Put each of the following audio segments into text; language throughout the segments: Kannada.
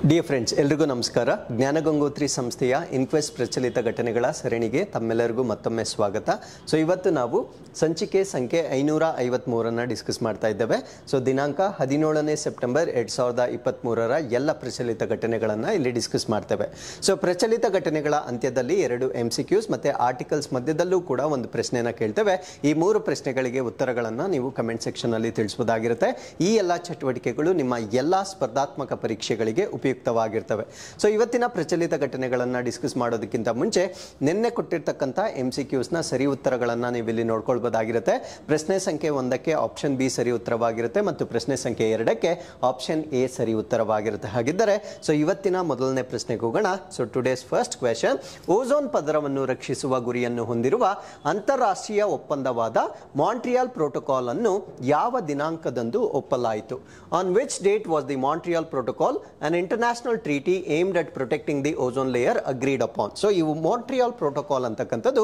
ಡಿಯರ್ ಫ್ರೆಂಡ್ಸ್, ಎಲ್ರಿಗೂ ನಮಸ್ಕಾರ. ಜ್ಞಾನಗಂಗೋತ್ರಿ ಸಂಸ್ಥೆಯ ಇನ್ಕ್ವೆಸ್ಟ್ ಪ್ರಚಲಿತ ಘಟನೆಗಳ ಸರಣಿಗೆ ತಮ್ಮೆಲ್ಲರಿಗೂ ಮತ್ತೊಮ್ಮೆ ಸ್ವಾಗತ. ಸೊ ಇವತ್ತು ನಾವು ಸಂಚಿಕೆ ಸಂಖ್ಯೆ 553 ಡಿಸ್ಕಸ್ ಮಾಡ್ತಾ ಇದ್ದೇವೆ. ಸೊ ದಿನಾಂಕ 17ನೇ ಸೆಪ್ಟೆಂಬರ್ 2023 ಎಲ್ಲ ಪ್ರಚಲಿತ ಘಟನೆಗಳನ್ನು ಇಲ್ಲಿ ಡಿಸ್ಕಸ್ ಮಾಡ್ತೇವೆ. ಸೊ ಪ್ರಚಲಿತ ಘಟನೆಗಳ ಅಂತ್ಯದಲ್ಲಿ 2 MCQs ಮತ್ತು ಆರ್ಟಿಕಲ್ಸ್ ಮಧ್ಯದಲ್ಲೂ ಕೂಡ ಒಂದು ಪ್ರಶ್ನೆನ ಕೇಳ್ತೇವೆ. ಈ 3 ಪ್ರಶ್ನೆಗಳಿಗೆ ಉತ್ತರಗಳನ್ನು ನೀವು ಕಮೆಂಟ್ ಸೆಕ್ಷನಲ್ಲಿ ತಿಳಿಸಬಹುದಾಗಿರುತ್ತೆ. ಈ ಎಲ್ಲ ಚಟುವಟಿಕೆಗಳು ನಿಮ್ಮ ಎಲ್ಲ ಸ್ಪರ್ಧಾತ್ಮಕ ಪರೀಕ್ಷೆಗಳಿಗೆ ಉಪಯುಕ್ತವಾಗಿರ್ತವೆ. ಸೊ ಇವತ್ತಿನ ಪ್ರಚಲಿತ ಘಟನೆಗಳನ್ನು ಡಿಸ್ಕಸ್ ಮಾಡೋದಕ್ಕಿಂತ ಮುಂಚೆ ನಿನ್ನೆ ಕೊಟ್ಟಿರ್ತಕ್ಕಂಥ MCQsನ ಸರಿ ಉತ್ತರಗಳನ್ನು ನೀವು ಇಲ್ಲಿ ನೋಡ್ಕೊಳ್ಬೋದಾಗಿರುತ್ತೆ. ಪ್ರಶ್ನೆ ಸಂಖ್ಯೆ 1ಕ್ಕೆ ಆಪ್ಷನ್ ಬಿ ಸರಿ ಉತ್ತರವಾಗಿರುತ್ತೆ ಮತ್ತು ಪ್ರಶ್ನೆ ಸಂಖ್ಯೆ 2ಕ್ಕೆ ಆಪ್ಷನ್ ಎ ಸರಿ ಉತ್ತರವಾಗಿರುತ್ತೆ. ಹಾಗಿದ್ದರೆ ಸೊ ಇವತ್ತಿನ ಮೊದಲನೇ ಪ್ರಶ್ನೆಗೆ ಹೋಗೋಣ. So today's first question: ozone ಪದರವನ್ನು ರಕ್ಷಿಸುವ ಗುರಿಯನ್ನು ಹೊಂದಿರುವ ಅಂತಾರಾಷ್ಟ್ರೀಯ ಒಪ್ಪಂದವಾದ ಮಾಂಟ್ರಿಯಲ್ ಪ್ರೋಟೋಕಾಲ್ ಅನ್ನು ಯಾವ ದಿನಾಂಕದಂದು ಒಪ್ಪಲಾಯಿತು? On which date was the Montreal protocol an international treaty aimed at protecting the ozone layer agreed upon? So ಇವು ಮಾಂಟ್ರಿಯಲ್ ಪ್ರೋಟೋಕಾಲ್ ಅಂತಕ್ಕಂಥದ್ದು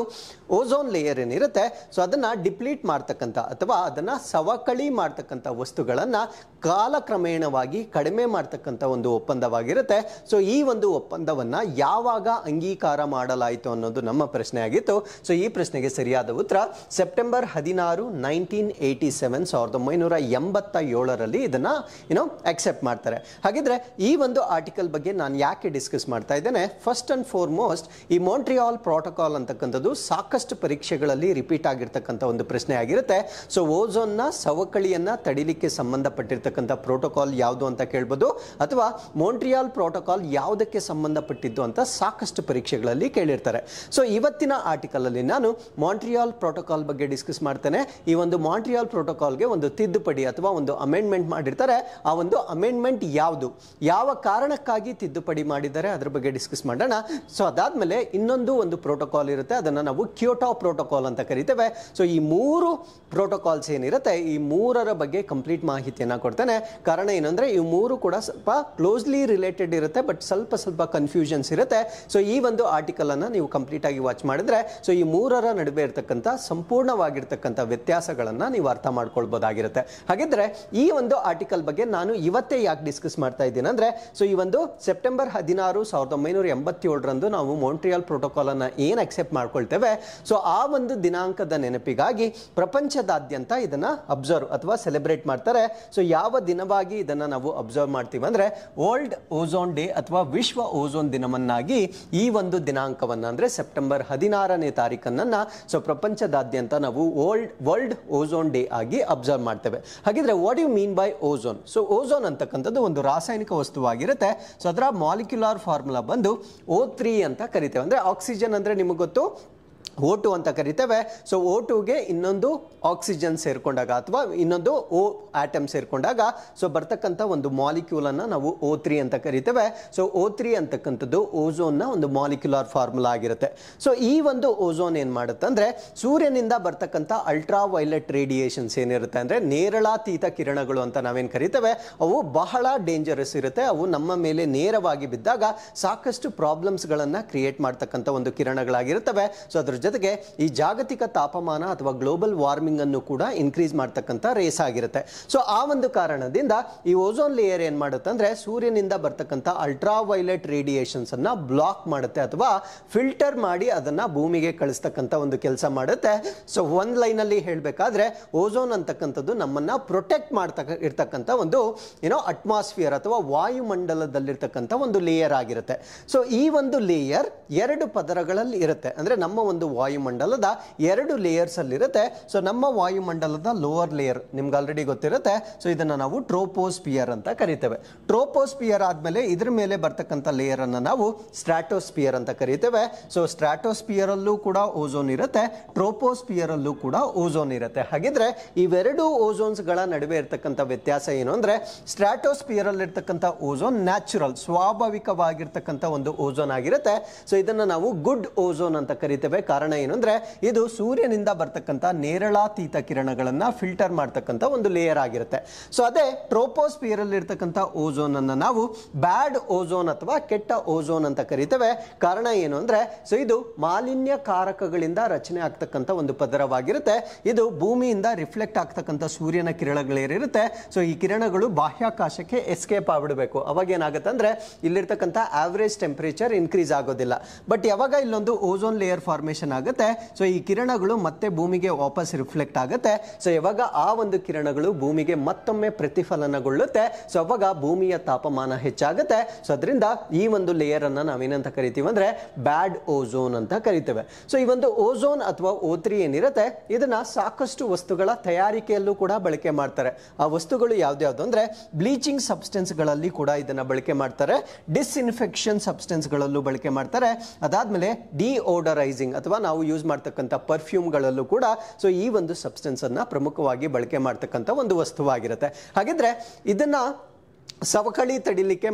ಓಝೋನ್ ಲೇಯರ್ ಏನಿರುತ್ತೆ ಸೊ ಅದನ್ನ ಡಿಪ್ಲೀಟ್ ಮಾಡ್ತಕ್ಕಂಥ ಅಥವಾ ಅದನ್ನ ಸವಕಳಿ ಮಾಡ್ತಕ್ಕಂಥ ವಸ್ತುಗಳನ್ನು ಕಾಲಕ್ರಮೇಣವಾಗಿ ಕಡಿಮೆ ಮಾಡ್ತಕ್ಕಂಥ ಒಂದು ಒಪ್ಪಂದವಾಗಿರುತ್ತೆ. ಸೊ ಈ ಒಂದು ಒಪ್ಪಂದವನ್ನ ಯಾವಾಗ ಅಂಗೀಕಾರ ಮಾಡಲಾಯಿತು ಅನ್ನೋದು ನಮ್ಮ ಪ್ರಶ್ನೆ ಆಗಿತ್ತು. ಸೊ ಈ ಪ್ರಶ್ನೆಗೆ ಸರಿಯಾದ ಉತ್ತರ ಸೆಪ್ಟೆಂಬರ್ 16, 1987 1987ರಲ್ಲಿ ಇದನ್ನ ಅಕ್ಸೆಪ್ಟ್ ಮಾಡ್ತಾರೆ. ಹಾಗಿದ್ರೆ ಈ ಒಂದು ಆರ್ಟಿಕಲ್ ಬಗ್ಗೆ ನಾನು ಯಾಕೆ ಡಿಸ್ಕಸ್ ಮಾಡ್ತಾ ಇದ್ದೇನೆ? ಫಸ್ಟ್ ಅಂಡ್ ಫಾರ್ಮೋಸ್ಟ್ ಈ ಮಾಂಟ್ರಿಯಲ್ ಪ್ರೋಟೋಕಾಲ್ ಅಂತಕ್ಕಂಥದ್ದು ಸಾಕಷ್ಟು ಪರೀಕ್ಷೆಗಳಲ್ಲಿ ರಿಪೀಟ್ ಆಗಿರ್ತಕ್ಕಂಥ ಒಂದು ಪ್ರಶ್ನೆ ಆಗಿರುತ್ತೆ. ಸೊ ಓಝೋನ್ನ ಸವಕಳಿಯನ್ನ ತಡಿಲಿಕ್ಕೆ ಸಂಬಂಧಪಟ್ಟಿರ್ತಕ್ಕಂಥ ಪ್ರೋಟೋಕಾಲ್ ಯಾವುದು ಅಂತ ಕೇಳ್ಬೋದು, ಅಥವಾ ಮಾಂಟ್ರಿಯಲ್ ಪ್ರೋಟೋಕಾಲ್ ಯಾವುದಕ್ಕೆ ಸಂಬಂಧಪಟ್ಟಿದ್ದು ಅಂತ ಸಾಕಷ್ಟು ಪರೀಕ್ಷೆಗಳಲ್ಲಿ ಕೇಳಿರ್ತಾರೆ. ಸೊ ಇವತ್ತಿನ ಆರ್ಟಿಕಲ್ ಅಲ್ಲಿ ನಾನು ಮಾಂಟ್ರಿಯಲ್ ಪ್ರೋಟೋಕಾಲ್ ಬಗ್ಗೆ ಡಿಸ್ಕಸ್ ಮಾಡ್ತೇನೆ. ಈ ಒಂದು ಮಾಂಟ್ರಿಯಲ್ ಪ್ರೋಟೋಕಾಲ್ಗೆ ಒಂದು ತಿದ್ದುಪಡಿ ಅಥವಾ ಒಂದು ಅಮೆಂಡ್ಮೆಂಟ್ ಮಾಡಿರ್ತಾರೆ. ಆ ಒಂದು ಅಮೆಂಡ್ಮೆಂಟ್ ಯಾವುದು, ಯಾವ ಕಾರಣಕ್ಕಾಗಿ ತಿದ್ದುಪಡಿ ಮಾಡಿದ್ದಾರೆ ಅದರ ಬಗ್ಗೆ ಡಿಸ್ಕಸ್ ಮಾಡೋಣ. ಸೊ ಅದಾದ್ಮೇಲೆ ಇನ್ನೊಂದು ಒಂದು ಪ್ರೋಟೋಕಾಲ್ ಇರುತ್ತೆ, ಅದನ್ನು ನಾವು ಕ್ಯೋಟೋ ಪ್ರೋಟೋಕಾಲ್ ಅಂತ ಕರಿತೇವೆ. ಸೊ ಈ 3 ಪ್ರೋಟೋಕಾಲ್ಸ್ ಏನಿರುತ್ತೆ ಈ 3ರ ಬಗ್ಗೆ ಕಂಪ್ಲೀಟ್ ಮಾಹಿತಿಯನ್ನು ಕೊಡ್ತೇನೆ. ಕಾರಣ ಏನಂದ್ರೆ ಈ 3 ಕೂಡ ಸ್ವಲ್ಪ ಕ್ಲೋಸ್ಲಿ ರಿಲೇಟೆಡ್ ಇರುತ್ತೆ, ಬಟ್ ಸ್ವಲ್ಪ ಕನ್ಫ್ಯೂಷನ್ಸ್ ಇರುತ್ತೆ. ಸೊ ಈ ಒಂದು ಆರ್ಟಿಕಲ್ ಅನ್ನ ನೀವು ಕಂಪ್ಲೀಟ್ ಆಗಿ ವಾಚ್ ಮಾಡಿದ್ರೆ ಸೊ ಈ 3ರ ನಡುವೆ ಇರತಕ್ಕಂಥ ಸಂಪೂರ್ಣವಾಗಿರ್ತಕ್ಕಂಥ ವ್ಯತ್ಯಾಸಗಳನ್ನ ನೀವು ಅರ್ಥ ಮಾಡ್ಕೊಳ್ಬಹುದಾಗಿರುತ್ತೆ. ಹಾಗಿದ್ರೆ ಈ ಒಂದು ಆರ್ಟಿಕಲ್ ಬಗ್ಗೆ ನಾನು ಇವತ್ತೇ ಯಾಕೆ ಡಿಸ್ಕಸ್ ಮಾಡ್ತಾ ಇದ್ದೀನಿ ಅಂದ್ರೆ ಸೊ ಈ ಒಂದು ಸೆಪ್ಟೆಂಬರ್ 16, 1987 ನಾವು ಮಾಂಟ್ರಿಯಲ್ ಪ್ರೋಟೋಕಾಲ್ ಅನ್ನ ಏನ್ ಅಕ್ಸೆಪ್ಟ್ ಮಾಡ್ಕೊಳ್ತೇವೆ ಸೊ ಆ ಒಂದು ದಿನಾಂಕದ ನೆನಪಿಗಾಗಿ ಪ್ರಪಂಚದಾದ್ಯಂತ ಇದನ್ನ ಅಬ್ಸರ್ವ್ ಅಥವಾ ಸೆಲೆಬ್ರೇಟ್ ಮಾಡ್ತಾರೆ. ಸೊ ಯಾವ ದಿನವಾಗಿ ಇದನ್ನ ನಾವು ಅಬ್ಸರ್ವ್ ಮಾಡ್ತೀವಿ ಅಂದ್ರೆ ವರ್ಲ್ಡ್ ಓಝೋನ್ ಡೇ ಅಥವಾ ವಿಶ್ವ ಓಝೋನ್ ದಿನವನ್ನಾಗಿ ಈ ಒಂದು ದಿನಾಂಕವನ್ನ ಅಂದ್ರೆ ಸೆಪ್ಟೆಂಬರ್ 16ನೇ ತಾರೀಕನ್ನ ಸೊ ಪ್ರಪಂಚದಾದ್ಯಂತ ನಾವು ವರ್ಲ್ಡ್ ಓಝೋನ್ ಡೇ ಆಗಿ ಅಬ್ಸರ್ವ್ ಮಾಡ್ತೇವೆ. ಹಾಗಿದ್ರೆ what you mean by ozone? So ozone ಅಂತಕ್ಕಂಥದ್ದು ಒಂದು ರಾಸಾಯನಿಕ ವಸ್ತುವಾಗಿರುತ್ತೆ. ಸೊ ಅದರ ಮಾಲಿಕ್ಯುಲರ್ ಫಾರ್ಮುಲಾ ಬಂದು O3 ಅಂತ ಕರಿತೇವೆ. ಅಂದ್ರೆ ಆಕ್ಸಿಜನ್ ಅಂದ್ರೆ ನಿಮಗೆ ಗೊತ್ತು O2 ಅಂತ ಕರಿತೇವೆ. ಸೊ O2ಗೆ ಇನ್ನೊಂದು ಆಕ್ಸಿಜನ್ ಸೇರ್ಕೊಂಡಾಗ ಅಥವಾ ಇನ್ನೊಂದು O ಆಟಮ್ ಸೇರ್ಕೊಂಡಾಗ ಸೊ ಬರ್ತಕ್ಕಂಥ ಒಂದು ಮಾಲಿಕ್ಯೂಲ್ ಅನ್ನ ನಾವು O3 ಅಂತ ಕರಿತೇವೆ. ಸೊ O3 ಅಂತಕ್ಕಂಥದ್ದು ಓಝೋನ್ನ ಒಂದು ಮಾಲಿಕ್ಯುಲರ್ ಫಾರ್ಮುಲಾ ಆಗಿರುತ್ತೆ. ಸೊ ಈ ಒಂದು ಓಝೋನ್ ಏನ್ ಮಾಡುತ್ತೆ ಅಂದ್ರೆ ಸೂರ್ಯನಿಂದ ಬರ್ತಕ್ಕಂಥ ಅಲ್ಟ್ರಾ ವೈಲೆಟ್ ರೇಡಿಯೇಷನ್ಸ್ ಏನಿರುತ್ತೆ ಅಂದ್ರೆ ನೇರಳಾತೀತ ಕಿರಣಗಳು ಅಂತ ನಾವೇನ್ ಕರಿತೇವೆ, ಅವು ಬಹಳ ಡೇಂಜರಸ್ ಇರುತ್ತೆ. ಅವು ನಮ್ಮ ಮೇಲೆ ನೇರವಾಗಿ ಬಿದ್ದಾಗ ಸಾಕಷ್ಟು ಪ್ರಾಬ್ಲಮ್ಸ್ ಗಳನ್ನ ಕ್ರಿಯೇಟ್ ಮಾಡ್ತಕ್ಕಂಥ ಒಂದು ಕಿರಣಗಳಾಗಿರುತ್ತವೆ. ಸೊ ಅದ್ರ ಜೊತೆಗೆ ಈ ಜಾಗತಿಕ ತಾಪಮಾನ ಅಥವಾ ಗ್ಲೋಬಲ್ ವಾರ್ಮಿಂಗ್ ಅನ್ನು ಕೂಡ ಇನ್ಕ್ರೀಸ್ ಮಾಡ್ತಕ್ಕಂಥ ರೇಸ್ ಆಗಿರುತ್ತೆ. ಸೊ ಆ ಒಂದು ಕಾರಣದಿಂದ ಈ ಓಝೋನ್ ಲೇಯರ್ ಏನ್ ಮಾಡುತ್ತೆ ಅಂದ್ರೆ ಸೂರ್ಯನಿಂದ ಬರ್ತಕ್ಕಂಥ ಅಲ್ಟ್ರಾ ವೈಲೆಟ್ ರೇಡಿಯೇಷನ್ಸ್ ಅನ್ನ ಬ್ಲಾಕ್ ಮಾಡುತ್ತೆ ಅಥವಾ ಫಿಲ್ಟರ್ ಮಾಡಿ ಅದನ್ನ ಭೂಮಿಗೆ ಕಳಿಸ್ತಕ್ಕಂಥ ಒಂದು ಕೆಲಸ ಮಾಡುತ್ತೆ. ಸೊ ಒಂದ್ ಲೈನ್ ಅಲ್ಲಿ ಹೇಳ್ಬೇಕಾದ್ರೆ ಓಝೋನ್ ಅಂತಕ್ಕಂಥದ್ದು ನಮ್ಮನ್ನ ಪ್ರೊಟೆಕ್ಟ್ ಇರ್ತಕ್ಕಂಥ ಒಂದು ಅಟ್ಮಾಸ್ಫಿಯರ್ ಅಥವಾ ವಾಯುಮಂಡಲದಲ್ಲಿರ್ತಕ್ಕಂಥ ಒಂದು ಲೇಯರ್ ಆಗಿರುತ್ತೆ. ಸೊ ಈ ಒಂದು ಲೇಯರ್ 2 ಪದರಗಳಲ್ಲಿ ಇರುತ್ತೆ. ಅಂದ್ರೆ ನಮ್ಮ ಒಂದು ವಾಯುಮಂಡಲದ 2 ಲೇಯರ್ಸ್ ಅಲ್ಲಿ ಇರುತ್ತೆ. ಸೊ ನಮ್ಮ ವಾಯುಮಂಡಲದ ಲೋವರ್ ಲೇಯರ್ ನಿಮ್ಗೆ ಆಲ್ರೆಡಿ ಗೊತ್ತಿರುತ್ತೆ. ಸೊ ಇದನ್ನ ನಾವು ಟ್ರೋಪೋಸ್ಪಿಯರ್ ಅಂತ ಕರಿತೇವೆ. ಟ್ರೋಪೋಸ್ಪಿಯರ್ ಆದ್ಮೇಲೆ ಇದ್ರ ಮೇಲೆ ಬರ್ತಕ್ಕಂಥ ಲೇಯರ್ ಅನ್ನ ನಾವು ಸ್ಟ್ರಾಟೋಸ್ಪಿಯರ್ ಅಂತ ಕರಿತೇವೆ. ಸೊ ಸ್ಟ್ರಾಟೋಸ್ಪಿಯರ್ ಅಲ್ಲೂ ಕೂಡ ಓಝೋನ್ ಇರುತ್ತೆ, ಟ್ರೋಪೋಸ್ಪಿಯರ್ ಅಲ್ಲೂ ಕೂಡ ಓಝೋನ್ ಇರುತ್ತೆ. ಹಾಗಿದ್ರೆ ಇವೆರಡು ಓಝೋನ್ಸ್ ಗಳ ನಡುವೆ ಇರತಕ್ಕಂಥ ವ್ಯತ್ಯಾಸ ಏನು ಅಂದ್ರೆ ಸ್ಟ್ರಾಟೋಸ್ಪಿಯರ್ ಅಲ್ಲಿ ಇರ್ತಕ್ಕಂಥ ಓಝೋನ್ ನ್ಯಾಚುರಲ್ ಸ್ವಾಭಾವಿಕವಾಗಿರ್ತಕ್ಕಂಥ ಒಂದು ಓಝೋನ್ ಆಗಿರುತ್ತೆ. ಸೊ ಇದನ್ನ ನಾವು ಗುಡ್ ಓಝೋನ್ ಅಂತ ಕರಿತೇವೆ. ಕಾರಣ ಕಾರಣ ಏನು ಅಂದ್ರೆ ಇದು ಸೂರ್ಯನಿಂದ ಬರ್ತಕ್ಕಂಥ ನೇರಳಾತೀತ ಕಿರಣಗಳನ್ನ ಫಿಲ್ಟರ್ ಮಾಡ್ತಕ್ಕಂಥ ಒಂದು ಲೇಯರ್ ಆಗಿರುತ್ತೆ. ಸೊ ಅದೇ ಟ್ರೋಪೋಸ್ಫಿಯರ್ ಅಲ್ಲಿ ಇರ್ತಕ್ಕಂಥ ಓಝೋನ್ ಅನ್ನ ನಾವು ಬ್ಯಾಡ್ ಓಝೋನ್ ಅಥವಾ ಕೆಟ್ಟ ಓಝೋನ್ ಅಂತ ಕರಿತೇವೆ. ಕಾರಣ ಏನು ಅಂದ್ರೆ ಸೊ ಇದು ಮಾಲಿನ್ಯ ಕಾರಕಗಳಿಂದ ರಚನೆ ಆಗ್ತಕ್ಕಂಥ ಒಂದು ಪದರವಾಗಿರುತ್ತೆ. ಇದು ಭೂಮಿಯಿಂದ ರಿಫ್ಲೆಕ್ಟ್ ಆಗ್ತಕ್ಕಂಥ ಸೂರ್ಯನ ಕಿರಣಗಳೇನಿರುತ್ತೆ ಸೊ ಈ ಕಿರಣಗಳು ಬಾಹ್ಯಾಕಾಶಕ್ಕೆ ಎಸ್ಕೇಪ್ ಆಗ್ಬಿಡಬೇಕು. ಅವಾಗ ಏನಾಗುತ್ತೆ ಅಂದ್ರೆ ಇಲ್ಲಿರ್ತಕ್ಕಂಥ ಆವರೇಜ್ ಟೆಂಪರೇಚರ್ ಇನ್ಕ್ರೀಸ್ ಆಗೋದಿಲ್ಲ. ಬಟ್ ಯಾವಾಗ ಇಲ್ಲೊಂದು ಓಝೋನ್ ಲೇಯರ್ ಫಾರ್ಮೇಶನ್ ಆಗುತ್ತೆ ಸೊ ಈ ಕಿರಣಗಳು ಮತ್ತೆ ಭೂಮಿಗೆ ವಾಪಸ್ ರಿಫ್ಲೆಕ್ಟ್ ಆಗುತ್ತೆ. ಸೊ ಯಾವಾಗ ಆ ಒಂದು ಕಿರಣಗಳು ಭೂಮಿಗೆ ಮತ್ತೊಮ್ಮೆ ಪ್ರತಿಫಲನಗೊಳ್ಳುತ್ತೆ ಸೊ ಅವಾಗ ಭೂಮಿಯ ತಾಪಮಾನ ಹೆಚ್ಚಾಗುತ್ತೆ. ಸೊ ಅದರಿಂದ ಈ ಒಂದು ಲೇಯರ್ ಅನ್ನ ನಾವೇನಂತ ಕರಿತೀವಿ ಅಂದ್ರೆ ಬ್ಯಾಡ್ ಓಝೋನ್ ಅಂತ ಕರಿತೇವೆ. ಸೊ ಈ ಒಂದು ಓಝೋನ್ ಅಥವಾ O3 ಏನಿರುತ್ತೆ ಇದನ್ನ ಸಾಕಷ್ಟು ವಸ್ತುಗಳ ತಯಾರಿಕೆಯಲ್ಲೂ ಕೂಡ ಬಳಕೆ ಮಾಡ್ತಾರೆ. ಆ ವಸ್ತುಗಳು ಯಾವ್ದು ಅಂದ್ರೆ ಬ್ಲೀಚಿಂಗ್ ಸಬ್ಸ್ಟೆನ್ಸ್ ಗಳಲ್ಲಿ ಕೂಡ ಇದನ್ನ ಬಳಕೆ ಮಾಡ್ತಾರೆ, ಡಿಸ್ಇನ್ಫೆಕ್ಷನ್ ಸಬ್ಸ್ಟೆನ್ಸ್ ಗಳಲ್ಲೂ ಬಳಕೆ ಮಾಡ್ತಾರೆ, ಅದಾದ್ಮೇಲೆ ಡಿಓಡರೈಸಿಂಗ್ ಅಥವಾ ನಾವು ಯೂಸ್ ಮಾಡ್ತಕ್ಕಂಥ ಪರ್ಫ್ಯೂಮ್ ಗಳಲ್ಲೂ ಕೂಡ ಸೊ ಈ ಒಂದು ಸಬ್ಸ್ಟೆನ್ಸ್ ಅನ್ನ ಪ್ರಮುಖವಾಗಿ ಬಳಕೆ ಮಾಡ್ತಕ್ಕಂಥ ಒಂದು ವಸ್ತುವಾಗಿರುತ್ತೆ. ಹಾಗಿದ್ರೆ ಇದನ್ನ ಸವಕಳಿ ತಡಿಲಿಕ್ಕೆ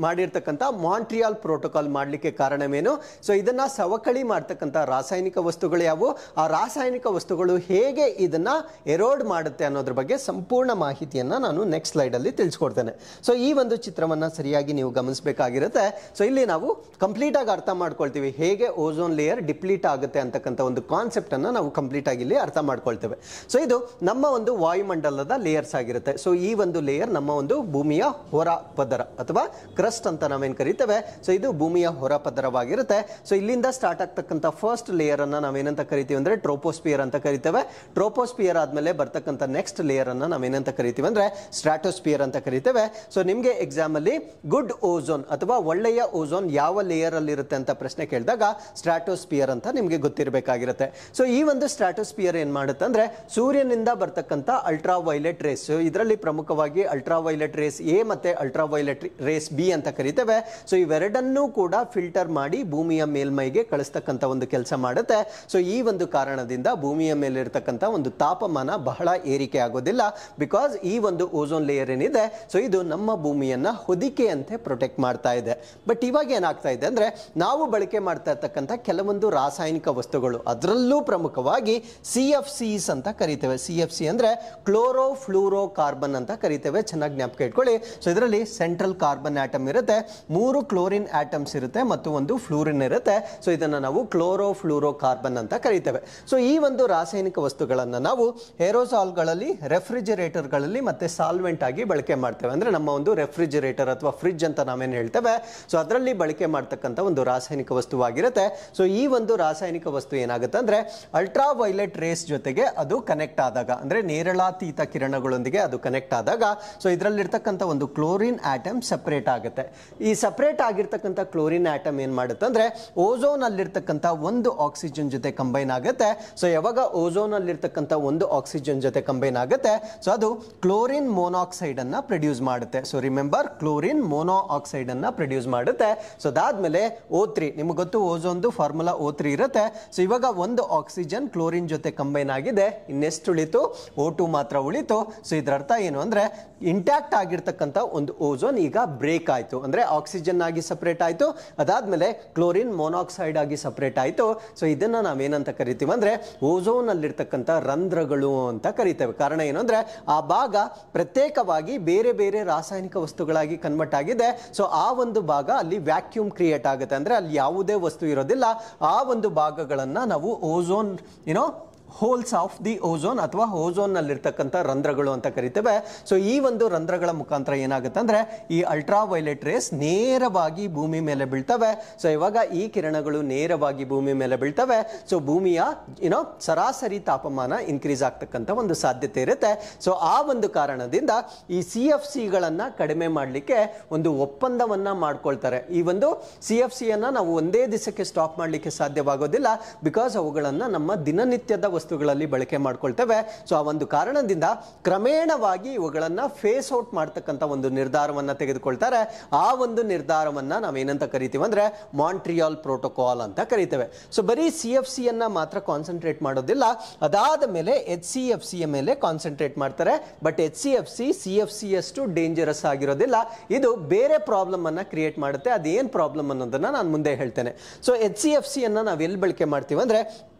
ಮಾಡಿರ್ತಕ್ಕಂಥ ಮಾಂಟ್ರಿಯಾಲ್ ಪ್ರೋಟೋಕಾಲ್ ಮಾಡಲಿಕ್ಕೆ ಕಾರಣವೇನು? ಸೊ ಇದನ್ನ ಸವಕಳಿ ಮಾಡ್ತಕ್ಕಂಥ ರಾಸಾಯನಿಕ ವಸ್ತುಗಳು ಯಾವುವು, ಆ ರಾಸಾಯನಿಕ ವಸ್ತುಗಳು ಹೇಗೆ ಇದನ್ನ ಎರೋಡ್ ಮಾಡುತ್ತೆ ಅನ್ನೋದ್ರ ಬಗ್ಗೆ ಸಂಪೂರ್ಣ ಮಾಹಿತಿಯನ್ನ ನಾನು ನೆಕ್ಸ್ಟ್ ಸ್ಲೈಡ್ ಅಲ್ಲಿ ತಿಳಿಸ್ಕೊಡ್ತೇನೆ. ಸೊ ಈ ಒಂದು ಚಿತ್ರವನ್ನ ಸರಿಯಾಗಿ ನೀವು ಗಮನಿಸಬೇಕಾಗಿರುತ್ತೆ. ಸೊ ಇಲ್ಲಿ ನಾವು ಕಂಪ್ಲೀಟ್ ಆಗಿ ಅರ್ಥ ಮಾಡ್ಕೊಳ್ತೀವಿ ಹೇಗೆ ಓಝೋನ್ ಲೇಯರ್ ಡಿಪ್ಲೀಟ್ ಆಗುತ್ತೆ ಅಂತಕ್ಕಂಥ ಒಂದು ಕಾನ್ಸೆಪ್ಟ್ ಅನ್ನ ನಾವು ಕಂಪ್ಲೀಟ್ ಆಗಿ ಇಲ್ಲಿ ಅರ್ಥ ಮಾಡ್ಕೊಳ್ತೇವೆ. ಸೊ ಇದು ನಮ್ಮ ಒಂದು ವಾಯುಮಂಡಲದ ಲೇಯರ್ಸ್ ಆಗಿರುತ್ತೆ. ಸೊ ಈ ಒಂದು ಲೇಯರ್ ನಮ್ಮ ಒಂದು ಭೂಮಿಯ ಹೊರ ಪದರ ಅಥವಾ ಕ್ರಸ್ಟ್ ಅಂತ ನಾವೇನ್ ಕರಿತೇವೆ. ಸೊ ಇದು ಭೂಮಿಯ ಹೊರ ಪದರವಾಗಿರುತ್ತೆ. ಸೊ ಇಲ್ಲಿಂದ ಸ್ಟಾರ್ಟ್ ಆಗ್ತಕ್ಕಂಥ ಫಸ್ಟ್ ಲೇಯರ್ ಅನ್ನ ನಾವೇನಂತ ಕರಿತೀವಿ ಅಂದ್ರೆ ಟ್ರೋಪೋಸ್ಫಿಯರ್ ಅಂತ ಕರಿತೇವೆ. ಟ್ರೋಪೋಸ್ಫಿಯರ್ ಆದ್ಮೇಲೆ ಬರ್ತಕ್ಕಂಥ ನೆಕ್ಸ್ಟ್ ಲೇಯರ್ ಅನ್ನ ನಾವೇನಂತ ಕರಿತೀವಿ ಅಂದ್ರೆ ಸ್ಟ್ರಾಟೋಸ್ಫಿಯರ್ ಅಂತ ಕರಿತೇವೆ. ಸೊ ನಿಮ್ಗೆ ಎಕ್ಸಾಮ್ ಅಲ್ಲಿ ಗುಡ್ ಓಝೋನ್ ಅಥವಾ ಒಳ್ಳೆಯ ಓಝೋನ್ ಯಾವ ಲೇಯರ್ ಅಲ್ಲಿ ಇರುತ್ತೆ ಅಂತ ಪ್ರಶ್ನೆ ಕೇಳಿದಾಗ ಸ್ಟ್ರಾಟೋಸ್ಫಿಯರ್ ಅಂತ ನಿಮ್ಗೆ ಗೊತ್ತಿರಬೇಕಾಗಿರುತ್ತೆ. ಸೊ ಈ ಒಂದು ಸ್ಟ್ರಾಟೋಸ್ಫಿಯರ್ ಏನ್ ಮಾಡುತ್ತೆ ಅಂದ್ರೆ ಸೂರ್ಯನಿಂದ ಬರ್ತಕ್ಕಂಥ ಅಲ್ಟ್ರಾ ವೈಲೆಟ್ ರೇಸ್, ಇದರಲ್ಲಿ ಪ್ರಮುಖವಾಗಿ ಅಲ್ಟ್ರಾ ವೈಲೆಟ್ ರೇಸ್ ಎ ಮತ್ತೆ ಅಲ್ಟ್ರಾ ವೈಲೆಟ್ ರೇಸ್ ಬಿ ಅಂತ ಕರಿತೇವೆ. ಸೊ ಇವೆರಡನ್ನೂ ಕೂಡ ಫಿಲ್ಟರ್ ಮಾಡಿ ಭೂಮಿಯ ಮೇಲ್ಮೈಗೆ ಕಳಿಸ್ತಕ್ಕಂಥ ಒಂದು ಕೆಲಸ ಮಾಡುತ್ತೆ. ಸೊ ಈ ಒಂದು ಕಾರಣದಿಂದ ಭೂಮಿಯ ಮೇಲೆ ಇರತಕ್ಕಂಥ ಒಂದು ತಾಪಮಾನ ಬಹಳ ಏರಿಕೆ ಆಗೋದಿಲ್ಲ. ಬಿಕಾಸ್ ಈ ಒಂದು ಓಝೋನ್ ಲೇಯರ್ ಏನಿದೆ ಸೊ ಇದು ನಮ್ಮ ಭೂಮಿಯನ್ನ ಹೊದಿಕೆಯಂತೆ ಪ್ರೊಟೆಕ್ಟ್ ಮಾಡ್ತಾ ಇದೆ. ಬಟ್ ಇವಾಗ ಏನಾಗ್ತಾ ಇದೆ ಅಂದ್ರೆ ನಾವು ಬಳಕೆ ಮಾಡ್ತಾ ಇರ್ತಕ್ಕಂಥ ಕೆಲವೊಂದು ರಾಸಾಯನಿಕ ವಸ್ತುಗಳು, ಅದರಲ್ಲೂ ಪ್ರಮುಖವಾಗಿ CFCs ಅಂತ ಕರಿತೇವೆ. CFC ಅಂದ್ರೆ ಕ್ಲೋರೋ ಫ್ಲೂರೋ ಕಾರ್ಬನ್ ಅಂತ ಕರಿತೇವೆ. ಚೆನ್ನಾಗಿ ಜ್ಞಾಪಕ ಇಟ್ಕೊಳ್ಳಿ. ಸೊ ಇದರಲ್ಲಿ ಸೆಂಟ್ರಲ್ ಕಾರ್ಬನ್ ಆಟಮ್ ಇರುತ್ತೆ, 3 ಕ್ಲೋರಿನ್ ಆಟಮ್ಸ್ ಇರುತ್ತೆ ಮತ್ತು 1 ಫ್ಲೂರಿನ್ ಇರುತ್ತೆ. ಸೊ ಇದನ್ನ ನಾವು ಕ್ಲೋರೋ ಫ್ಲೂರೋ ಕಾರ್ಬನ್ ಅಂತ ಕರಿತೇವೆ. ಸೊ ಈ ಒಂದು ರಾಸಾಯನಿಕ ವಸ್ತುಗಳನ್ನ ನಾವು ಏರೋಸಾಲ್ಗಳಲ್ಲಿ, ರೆಫ್ರಿಜರೇಟರ್ಗಳಲ್ಲಿ ಮತ್ತೆ ಸಾಲ್ವೆಂಟ್ ಆಗಿ ಬಳಕೆ ಮಾಡ್ತೇವೆ. ಅಂದ್ರೆ ನಮ್ಮ ಒಂದು ರೆಫ್ರಿಜರೇಟರ್ ಅಥವಾ ಫ್ರಿಡ್ಜ್ ಅಂತ ನಾವೇನು ಹೇಳ್ತೇವೆ ಸೊ ಅದರಲ್ಲಿ ಬಳಕೆ ಮಾಡ್ತಕ್ಕಂಥ ಒಂದು ರಾಸಾಯನಿಕ ವಸ್ತುವಾಗಿರುತ್ತೆ. ಸೊ ಈ ಒಂದು ರಾಸಾಯನಿಕ ವಸ್ತು ಏನಾಗುತ್ತೆ ಅಂದ್ರೆ ಅಲ್ಟ್ರಾ ವೈಲೆಟ್ ರೇಸ್ ಜೊತೆಗೆ ಅದು ಕನೆಕ್ಟ್ ಆದಾಗ ಅಂದ್ರೆ ನೇರಳಾತೀತ ಕಿರಣಗಳೊಂದಿಗೆ ಅದು ಕನೆಕ್ಟ್ ಆದಾಗ ಸೊ ಇದರಲ್ಲಿರ್ತಕ್ಕಂಥ ಒಂದು ಕ್ಲೋರಿನ್ ಆಟಮ್ ಸೆಪರೇಟ್ ಆಗುತ್ತೆ. ಈ ಸೆಪರೇಟ್ ಆಗಿರ್ತಕ್ಕಂಥ ಕ್ಲೋರಿನ್ ಆಟಮ್ ಏನ್ ಮಾಡುತ್ತೆ ಅಂದ್ರೆ ಓಝೋನ್ ಅಲ್ಲಿರ್ತಕ್ಕಂಥ ಒಂದು ಆಕ್ಸಿಜನ್ ಜೊತೆ ಕಂಬೈನ್ ಆಗುತ್ತೆ. ಸೊ ಯಾವಾಗ ಓಝೋನ್ ಅಲ್ಲಿರ್ತಕ್ಕಂಥ ಒಂದು ಆಕ್ಸಿಜನ್ ಜೊತೆ ಕಂಬೈನ್ ಆಗುತ್ತೆ ಸೊ ಅದು ಕ್ಲೋರಿನ್ ಮೊನಾಕ್ಸೈಡ್ ಅನ್ನ ಪ್ರೊಡ್ಯೂಸ್ ಮಾಡುತ್ತೆ. ಸೊ ರಿಮೆಂಬರ್ ಕ್ಲೋರಿನ್ ಮೊನೋಆಕ್ಸೈಡ್ ಅನ್ನ ಪ್ರೊಡ್ಯೂಸ್ ಮಾಡುತ್ತೆ. ಸೊ ಅದಾದ್ಮೇಲೆ O3, ನಿಮ್ಗೆ ಗೊತ್ತು ಓಝೋನ್ದು ಫಾರ್ಮುಲಾ O3 ಇರುತ್ತೆ. ಸೊ ಇವಾಗ ಒಂದು ಆಕ್ಸಿಜನ್ ಕ್ಲೋರಿನ್ ಜೊತೆ ಕಂಬೈನ್ ಆಗಿದೆ, ಇನ್ನೆಷ್ಟು ಉಳಿತು O2 ಮಾತ್ರ ಉಳಿತು. ಸೊ ಇದರ ಅರ್ಥ ಏನು ಅಂದ್ರೆ ಇಂಟ್ಯಾಕ್ಟ್ ಆಗಿರ್ತಕ್ಕಂಥ ಒಂದು ಓಝೋನ್ ಈಗ ಬ್ರೇಕ್ ಆಯ್ತು, ಅಂದ್ರೆ ಆಕ್ಸಿಜನ್ ಆಗಿ ಸಪರೇಟ್ ಆಯ್ತು, ಅದಾದ್ಮೇಲೆ ಕ್ಲೋರಿನ್ ಮೊನಾಕ್ಸೈಡ್ ಆಗಿ ಸಪರೇಟ್ ಆಯ್ತು. ಸೊ ಇದನ್ನ ನಾವೇನಂತ ಕರಿತೀವಿ ಅಂದ್ರೆ ಓಝೋನ್ ಅಲ್ಲಿರ್ತಕ್ಕಂಥ ರಂಧ್ರಗಳು ಅಂತ ಕರಿತೇವೆ. ಕಾರಣ ಏನು ಅಂದ್ರೆ ಆ ಭಾಗ ಪ್ರತ್ಯೇಕವಾಗಿ ಬೇರೆ ಬೇರೆ ರಾಸಾಯನಿಕ ವಸ್ತುಗಳಾಗಿ ಕನ್ವರ್ಟ್ ಆಗಿದೆ. ಸೊ ಆ ಒಂದು ಭಾಗ ಅಲ್ಲಿ ವ್ಯಾಕ್ಯೂಮ್ ಕ್ರಿಯೇಟ್ ಆಗುತ್ತೆ, ಅಂದ್ರೆ ಅಲ್ಲಿ ಯಾವುದೇ ವಸ್ತು ಇರೋದಿಲ್ಲ. ಆ ಒಂದು ಭಾಗಗಳನ್ನ ನಾವು ozone holes of the ozone ಅಥವಾ ಓಝೋನ್ ನಲ್ಲಿರ್ತಕ್ಕಂಥ ರಂಧ್ರಗಳು ಅಂತ ಕರಿತೇವೆ. ಸೊ ಈ ಒಂದು ರಂಧ್ರಗಳ ಮುಖಾಂತರ ಏನಾಗುತ್ತೆ ಅಂದ್ರೆ ಈ ಅಲ್ಟ್ರಾ ವೈಲೆಟ್ ರೇಸ್ ನೇರವಾಗಿ ಭೂಮಿ ಮೇಲೆ ಬೀಳ್ತವೆ. ಸೊ ಇವಾಗ ಈ ಕಿರಣಗಳು ನೇರವಾಗಿ ಭೂಮಿ ಮೇಲೆ ಬೀಳ್ತವೆ. ಸೊ ಭೂಮಿಯ ಸರಾಸರಿ ತಾಪಮಾನ ಇನ್ಕ್ರೀಸ್ ಆಗ್ತಕ್ಕಂಥ ಒಂದು ಸಾಧ್ಯತೆ ಇರುತ್ತೆ. ಸೊ ಆ ಒಂದು ಕಾರಣದಿಂದ ಈ CFCಗಳನ್ನ ಕಡಿಮೆ ಮಾಡಲಿಕ್ಕೆ ಒಂದು ಒಪ್ಪಂದವನ್ನ ಮಾಡ್ಕೊಳ್ತಾರೆ. ಈ ಒಂದು CFCಯನ್ನ ನಾವು ಒಂದೇ ದಿವಸಕ್ಕೆ ಸ್ಟಾಪ್ ಮಾಡಲಿಕ್ಕೆ ಸಾಧ್ಯವಾಗೋದಿಲ್ಲ. ಬಿಕಾಸ್ ಅವುಗಳನ್ನ ನಮ್ಮ ದಿನನಿತ್ಯದ ವಸ್ತುಗಳಲ್ಲಿ ಬಳಕೆ ಮಾಡ್ಕೊಳ್ತೇವೆ. ಸೊ ಆ ಒಂದು ಕಾರಣದಿಂದ ಕ್ರಮೇಣವಾಗಿ ಇವುಗಳನ್ನ ಫೇಸ್ ಔಟ್ ಮಾಡ್ತಕ್ಕಂಥ ಒಂದು ನಿರ್ಧಾರವನ್ನ ತೆಗೆದುಕೊಳ್ತಾರೆ. ಆ ಒಂದು ನಿರ್ಧಾರವನ್ನ ನಾವೇನಂತ ಕರಿತೀವಿ ಅಂದ್ರೆ ಮಾಂಟ್ರಿಯಾಲ್ ಪ್ರೋಟೋಕಾಲ್ ಅಂತ ಕರಿತೇವೆ. ಸೊ ಬರೀ CFC ಯನ್ನ ಮಾತ್ರ ಕಾನ್ಸಂಟ್ರೇಟ್ ಮಾಡೋದಿಲ್ಲ, ಅದಾದ ಮೇಲೆ HCFC ಯ ಮೇಲೆ ಕಾನ್ಸಂಟ್ರೇಟ್ ಮಾಡ್ತಾರೆ. ಬಟ್ HCFC CFC ಅಷ್ಟು ಡೇಂಜರಸ್ ಆಗಿರೋದಿಲ್ಲ, ಇದು ಬೇರೆ ಪ್ರಾಬ್ಲಮ್ ಅನ್ನ ಕ್ರಿಯೇಟ್ ಮಾಡುತ್ತೆ. ಅದೇನ್ ಪ್ರಾಬ್ಲಮ್ ಅನ್ನೋದನ್ನ ನಾನು ಮುಂದೆ ಹೇಳ್ತೇನೆ. ಸೊ HCFC ಅನ್ನ ನಾವು ಎಲ್ಲಿ ಬಳಕೆ ಮಾಡ್ತೀವಿ ಅಂದ್ರೆ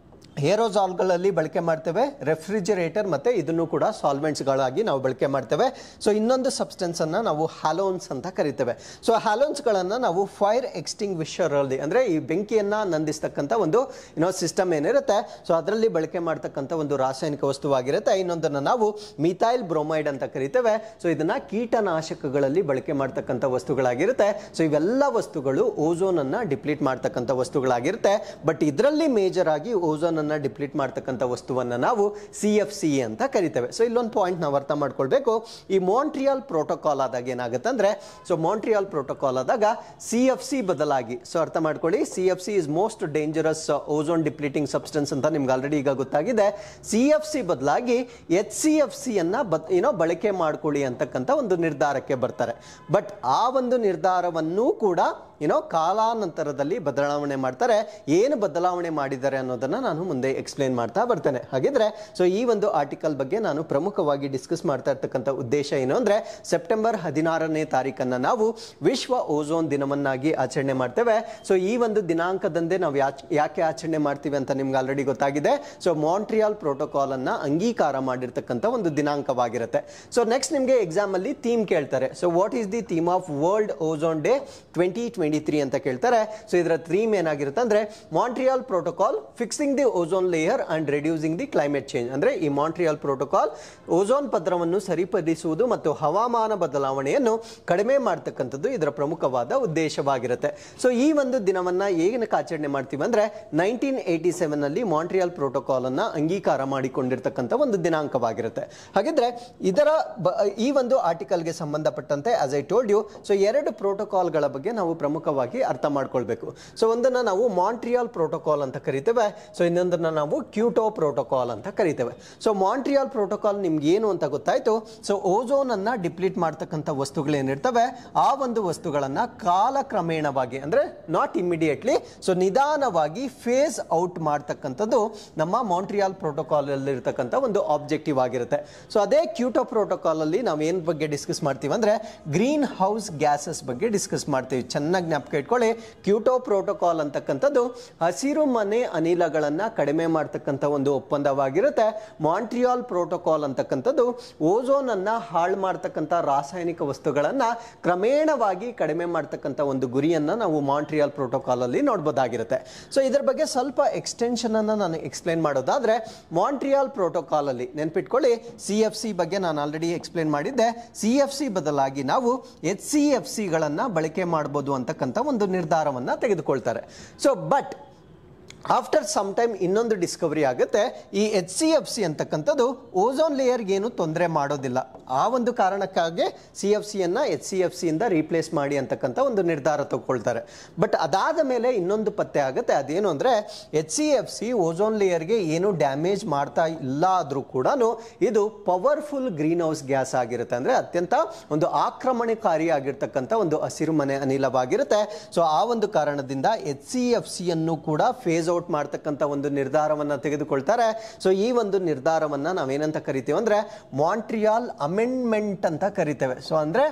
ಏರೋಸಾಲ್ಗಳಲ್ಲಿ ಬಳಕೆ ಮಾಡ್ತೇವೆ, ರೆಫ್ರಿಜರೇಟರ್ ಮತ್ತೆ ಇದನ್ನು ಕೂಡ ಸಾಲ್ವೆಂಟ್ಸ್ಗಳಾಗಿ ನಾವು ಬಳಕೆ ಮಾಡ್ತೇವೆ. ಸೊ ಇನ್ನೊಂದು ಸಬ್ಸ್ಟೆನ್ಸ್ ಅನ್ನ ನಾವು ಹ್ಯಾಲೋನ್ಸ್ ಅಂತ ಕರಿತೇವೆ. ಸೊ ಹ್ಯಾಲೋನ್ಸ್ಗಳನ್ನ ನಾವು ಫೈರ್ ಎಕ್ಸ್ಟಿಂಗ್ವಿಷರ್ ಅಲ್ಲಿ ಅಂದ್ರೆ ಈ ಬೆಂಕಿಯನ್ನ ನಂದಿಸ್ತಕ್ಕಂಥ ಒಂದು ಸಿಸ್ಟಮ್ ಏನಿರುತ್ತೆ, ಸೊ ಅದರಲ್ಲಿ ಬಳಕೆ ಮಾಡ್ತಕ್ಕಂಥ ಒಂದು ರಾಸಾಯನಿಕ ವಸ್ತುವಾಗಿರುತ್ತೆ. ಇನ್ನೊಂದನ್ನ ನಾವು ಮಿಥೈಲ್ ಬ್ರೋಮೈಡ್ ಅಂತ ಕರಿತೇವೆ. ಸೊ ಇದನ್ನ ಕೀಟನಾಶಕಗಳಲ್ಲಿ ಬಳಕೆ ಮಾಡ್ತಕ್ಕಂಥ ವಸ್ತುಗಳಾಗಿರುತ್ತೆ. ಸೊ ಇವೆಲ್ಲ ವಸ್ತುಗಳು ಓಝೋನ್ ಅನ್ನ ಡಿಪ್ಲೀಟ್ ಮಾಡ್ತಕ್ಕಂಥ ವಸ್ತುಗಳಾಗಿರುತ್ತೆ. ಬಟ್ ಇದರಲ್ಲಿ ಮೇಜರ್ ಆಗಿ ಓಝೋನ್ ಅನ್ನ ಡಿಪ್ಲೀಟ್ ಮಾಡ್ತಕ್ಕಂಥ ವಸ್ತುವನ್ನ ನಾವು CFC ಅಂತ ಕರಿತೇವೆ. ಸೊ ಇಲ್ಲೊಂದು ಪಾಯಿಂಟ್ ನಾವು ಅರ್ಥ ಮಾಡ್ಕೊಳ್ಬೇಕು. ಈ ಮಾಂಟ್ರಿಯಾಲ್ ಪ್ರೋಟೋಕಾಲ್ ಆದಾಗ ಏನಾಗುತ್ತೆ ಅಂದ್ರೆ, ಸೊ ಮಾಂಟ್ರಿಯಾಲ್ ಪ್ರೋಟೋಕಾಲ್ ಆದಾಗ CFC ಬದಲಾಗಿ, ಸೊ ಅರ್ಥ ಮಾಡ್ಕೊಳ್ಳಿ, CFC is most dangerous ozone depleting substance ಅಂತ ನಿಮ್ಗೆ ಆಲ್ರೆಡಿ ಈಗ ಗೊತ್ತಾಗಿದೆ. CFC ಬದಲಾಗಿ HCFC ಅನ್ನ ಬಳಕೆ ಮಾಡ್ಕೊಳ್ಳಿ ಅಂತಕ್ಕಂಥ ಒಂದು ನಿರ್ಧಾರಕ್ಕೆ ಬರ್ತಾರೆ. ಬಟ್ ಆ ಒಂದು ನಿರ್ಧಾರವನ್ನು ಕೂಡ ಕಾಲಾನಂತರದಲ್ಲಿ ಬದಲಾವಣೆ ಮಾಡ್ತಾರೆ. ಏನು ಬದಲಾವಣೆ ಮಾಡಿದ್ದಾರೆ ಅನ್ನೋದನ್ನ ನಾನು ಮುಂದೆ ಎಕ್ಸ್ಪ್ಲೇನ್ ಮಾಡ್ತಾ ಬರ್ತೇನೆ. ಹಾಗಿದ್ರೆ ಸೊ ಈ ಒಂದು ಆರ್ಟಿಕಲ್ ಬಗ್ಗೆ ನಾನು ಪ್ರಮುಖವಾಗಿ ಡಿಸ್ಕಸ್ ಮಾಡ್ತಾ ಇರ್ತಕ್ಕಂಥ ಉದ್ದೇಶ ಏನು ಅಂದ್ರೆ, ಸೆಪ್ಟೆಂಬರ್ 16ನೇ ತಾರೀಕನ್ನ ನಾವು ವಿಶ್ವ ಓಝೋನ್ ದಿನವನ್ನಾಗಿ ಆಚರಣೆ ಮಾಡ್ತೇವೆ. ಸೊ ಈ ಒಂದು ದಿನಾಂಕದಂದೇ ನಾವು ಯಾಕೆ ಆಚರಣೆ ಮಾಡ್ತೀವಿ ಅಂತ ನಿಮ್ಗೆ ಆಲ್ರೆಡಿ ಗೊತ್ತಾಗಿದೆ. ಸೊ ಮಾಂಟ್ರಿಯಾಲ್ ಪ್ರೋಟೋಕಾಲ್ ಅನ್ನ ಅಂಗೀಕಾರ ಮಾಡಿರ್ತಕ್ಕಂಥ ಒಂದು ದಿನಾಂಕವಾಗಿರುತ್ತೆ. ಸೊ ನೆಕ್ಸ್ಟ್ ನಿಮ್ಗೆ ಎಕ್ಸಾಮ್ ಅಲ್ಲಿ ಥೀಮ್ ಕೇಳ್ತಾರೆ. So what is the theme of world ozone day 2023 ಅಂತ ಕೇಳ್ತಾರೆ. ಸೊ ಇದರ ಥೀಮ್ ಏನಾಗಿರುತ್ತೆ ಅಂದ್ರೆ, Montreal protocol fixing the ozone layer and reducing the climate change. ಅಂದ್ರೆ ಈ ಮಾಂಟ್ರಿಯಾಲ್ ಪ್ರೋಟೋಕಾಲ್ ಓಝೋನ್ ಪದರವನ್ನು ಸರಿಪಡಿಸುವುದು ಮತ್ತು ಹವಾಮಾನ ಬದಲಾವಣೆಯನ್ನು ಕಡಿಮೆ ಮಾಡ್ತಕ್ಕಂಥದ್ದು ಇದರ ಪ್ರಮುಖವಾದ ಉದ್ದೇಶವಾಗಿರುತ್ತೆ. ಸೊ ಈ ಒಂದು ದಿನವನ್ನ ಏನಕ್ಕೆ ಆಚರಣೆ ಮಾಡ್ತೀವಿ ಅಂದ್ರೆ, 1987 ನಲ್ಲಿ ಮಾಂಟ್ರಿಯಾಲ್ ಪ್ರೋಟೋಕಾಲ್ ಅನ್ನ ಅಂಗೀಕಾರ ಮಾಡಿಕೊಂಡಿರ್ತಕ್ಕಂಥ ಒಂದು ದಿನಾಂಕವಾಗಿರುತ್ತೆ. ಹಾಗಿದ್ರೆ ಇದರ ಈ ಒಂದು ಆರ್ಟಿಕಲ್ಗೆ ಸಂಬಂಧಪಟ್ಟಂತೆ as I told you, so ಎರಡು ಪ್ರೋಟೋಕಾಲ್ಗಳ ಬಗ್ಗೆ ನಾವು ಪ್ರಮುಖವಾಗಿ ಅರ್ಥ ಮಾಡ್ಕೊಳ್ಬೇಕು. ಸೊ ಒಂದನ್ನ ನಾವು ಮಾಂಟ್ರಿಯಾಲ್ ಪ್ರೋಟೋಕಾಲ್ ಅಂತ ಕರಿತೇವೆ. ಸೊ ಇನ್ನೊಂದನ್ನ ನಾವು ಕ್ಯೂಟೋ ಪ್ರೋಟೋಕಾಲ್ ಅಂತ ಕರಿತೇವೆ. ಸೊ ಮಾಂಟ್ರಿಯಾಲ್ ಪ್ರೋಟೋಕಾಲ್ ನಿಮ್ಗೆ ಏನು ಅಂತ ಗೊತ್ತಾಯ್ತು. ಸೊ ಓಝೋನ್ ಅನ್ನ ಡಿಪ್ಲೀಟ್ ಮಾಡ್ತಕ್ಕಂಥ ವಸ್ತುಗಳೇನಿರ್ತವೆ, ಆ ಒಂದು ವಸ್ತುಗಳನ್ನ ಕಾಲಕ್ರಮೇಣವಾಗಿ ಅಂದ್ರೆ ನಾಟ್ ಇಮಿಡಿಯೇಟ್ಲಿ, ಸೊ ನಿಧಾನವಾಗಿ ಫೇಸ್ ಔಟ್ ಮಾಡ್ತಕ್ಕಂಥದ್ದು ನಮ್ಮ ಮಾಂಟ್ರಿಯಾಲ್ ಪ್ರೋಟೋಕಾಲ್ ಅಲ್ಲಿ ಇರತಕ್ಕಂಥ ಒಂದು ಆಬ್ಜೆಕ್ಟಿವ್ ಆಗಿರುತ್ತೆ. ಸೊ ಅದೇ ಕ್ಯೂಟೋ ಪ್ರೋಟೋಕಾಲ್ ಅಲ್ಲಿ ನಾವು ಏನ್ ಬಗ್ಗೆ ಡಿಸ್ಕಸ್ ಮಾಡ್ತೀವಿ ಅಂದ್ರೆ, ಗ್ರೀನ್ ಹೌಸ್ ಗ್ಯಾಸಸ್ ಬಗ್ಗೆ ಡಿಸ್ಕಸ್ ಮಾಡ್ತೀವಿ. ಚೆನ್ನಾಗಿ ಜ್ಞಾಪಕ ಇಟ್ಕೊಳ್ಳಿ, ಕ್ಯೂಟೋ ಪ್ರೋಟೋಕಾಲ್ ಅಂತಕ್ಕಂಥದ್ದು ಹಸಿರು ಮನೆ ಅನಿಲಗಳನ್ನ ಕಡಿಮೆ ಮಾಡ್ತಕ್ಕಂಥ ಒಂದು ಒಪ್ಪಂದವಾಗಿರುತ್ತೆ. ಮಾಂಟ್ರಿಯಾಲ್ ಪ್ರೋಟೋಕಾಲ್ ಅಂತಕ್ಕಂಥದ್ದು ಓಝೋನ್ ಅನ್ನ ಹಾಳು ಮಾಡ್ತಕ್ಕಂಥ ರಾಸಾಯನಿಕ ವಸ್ತುಗಳನ್ನ ಕ್ರಮೇಣವಾಗಿ ಕಡಿಮೆ ಮಾಡ್ತಕ್ಕಂಥ ಒಂದು ಗುರಿಯನ್ನ ನಾವು ಮಾಂಟ್ರಿಯಾಲ್ ಪ್ರೋಟೋಕಾಲ್ ಅಲ್ಲಿ ನೋಡಬಹುದಾಗಿರುತ್ತೆ. ಸೊ ಇದರ ಬಗ್ಗೆ ಸ್ವಲ್ಪ ಎಕ್ಸ್ಟೆನ್ಷನ್ ಅನ್ನ ನಾನು ಎಕ್ಸ್ಪ್ಲೇನ್ ಮಾಡೋದಾದ್ರೆ, ಮಾಂಟ್ರಿಯಾಲ್ ಪ್ರೋಟೋಕಾಲ್ ಅಲ್ಲಿ ನೆನ್ಪಿಟ್ಕೊಳ್ಳಿ, CFC ಬಗ್ಗೆ ನಾನು ಆಲ್ರೆಡಿ ಎಕ್ಸ್ಪ್ಲೇನ್ ಮಾಡಿದ್ದೆ. CFC ಬದಲಾಗಿ ನಾವು HCFC ಗಳನ್ನ ಬಳಕೆ ಮಾಡಬಹುದು ಅಂತಕ್ಕಂಥ ಒಂದು ನಿರ್ಧಾರವನ್ನ ತೆಗೆದುಕೊಳ್ತಾರೆ. So but after some time ಇನ್ನೊಂದು ಡಿಸ್ಕವರಿ ಆಗುತ್ತೆ. ಈ HCFC ಅಂತಕ್ಕಂಥದ್ದು ಓಝೋನ್ ಲೇಯರ್ಗೆ ಏನು ತೊಂದರೆ ಮಾಡೋದಿಲ್ಲ. ಆ ಒಂದು ಕಾರಣಕ್ಕಾಗಿ CFC ಅನ್ನ HCFC ಇಂದ ರೀಪ್ಲೇಸ್ ಮಾಡಿ ಅಂತಕ್ಕಂಥ ಒಂದು ನಿರ್ಧಾರ ತಗೊಳ್ತಾರೆ. ಬಟ್ ಅದಾದ ಮೇಲೆ ಇನ್ನೊಂದು ಪತ್ತೆ ಆಗುತ್ತೆ. ಅದೇನು ಅಂದ್ರೆ, HCFC ಓಝೋನ್ ಲೇಯರ್ಗೆ ಏನು ಡ್ಯಾಮೇಜ್ ಮಾಡ್ತಾ ಇಲ್ಲ ಆದ್ರೂ ಕೂಡ ಇದು ಪವರ್ಫುಲ್ ಗ್ರೀನ್ ಹೌಸ್ ಗ್ಯಾಸ್ ಆಗಿರುತ್ತೆ. ಅಂದ್ರೆ ಅತ್ಯಂತ ಒಂದು ಆಕ್ರಮಣಕಾರಿ ಆಗಿರ್ತಕ್ಕಂಥ ಒಂದು ಹಸಿರು ಮನೆ ಅನಿಲವಾಗಿರುತ್ತೆ. ಸೊ ಆ ಒಂದು ಕಾರಣದಿಂದ HCFC ಅನ್ನು ಕೂಡ ಫೇಸ್ ಔಟ್ ಮಾಡ್ತಕ್ಕಂಥ ಒಂದು ನಿರ್ಧಾರವನ್ನ ತೆಗೆದುಕೊಳ್ತಾರೆ. ಸೊ ಈ ಒಂದು ನಿರ್ಧಾರವನ್ನ ನಾವೇನಂತ ಕರಿತೀವಿ ಅಂದ್ರೆ, ಮಾಂಟ್ರಿಯಾಲ್ ಅಮೆಂಡ್ಮೆಂಟ್ ಅಂತ ಕರಿತೇವೆ. ಸೊ ಅಂದ್ರೆ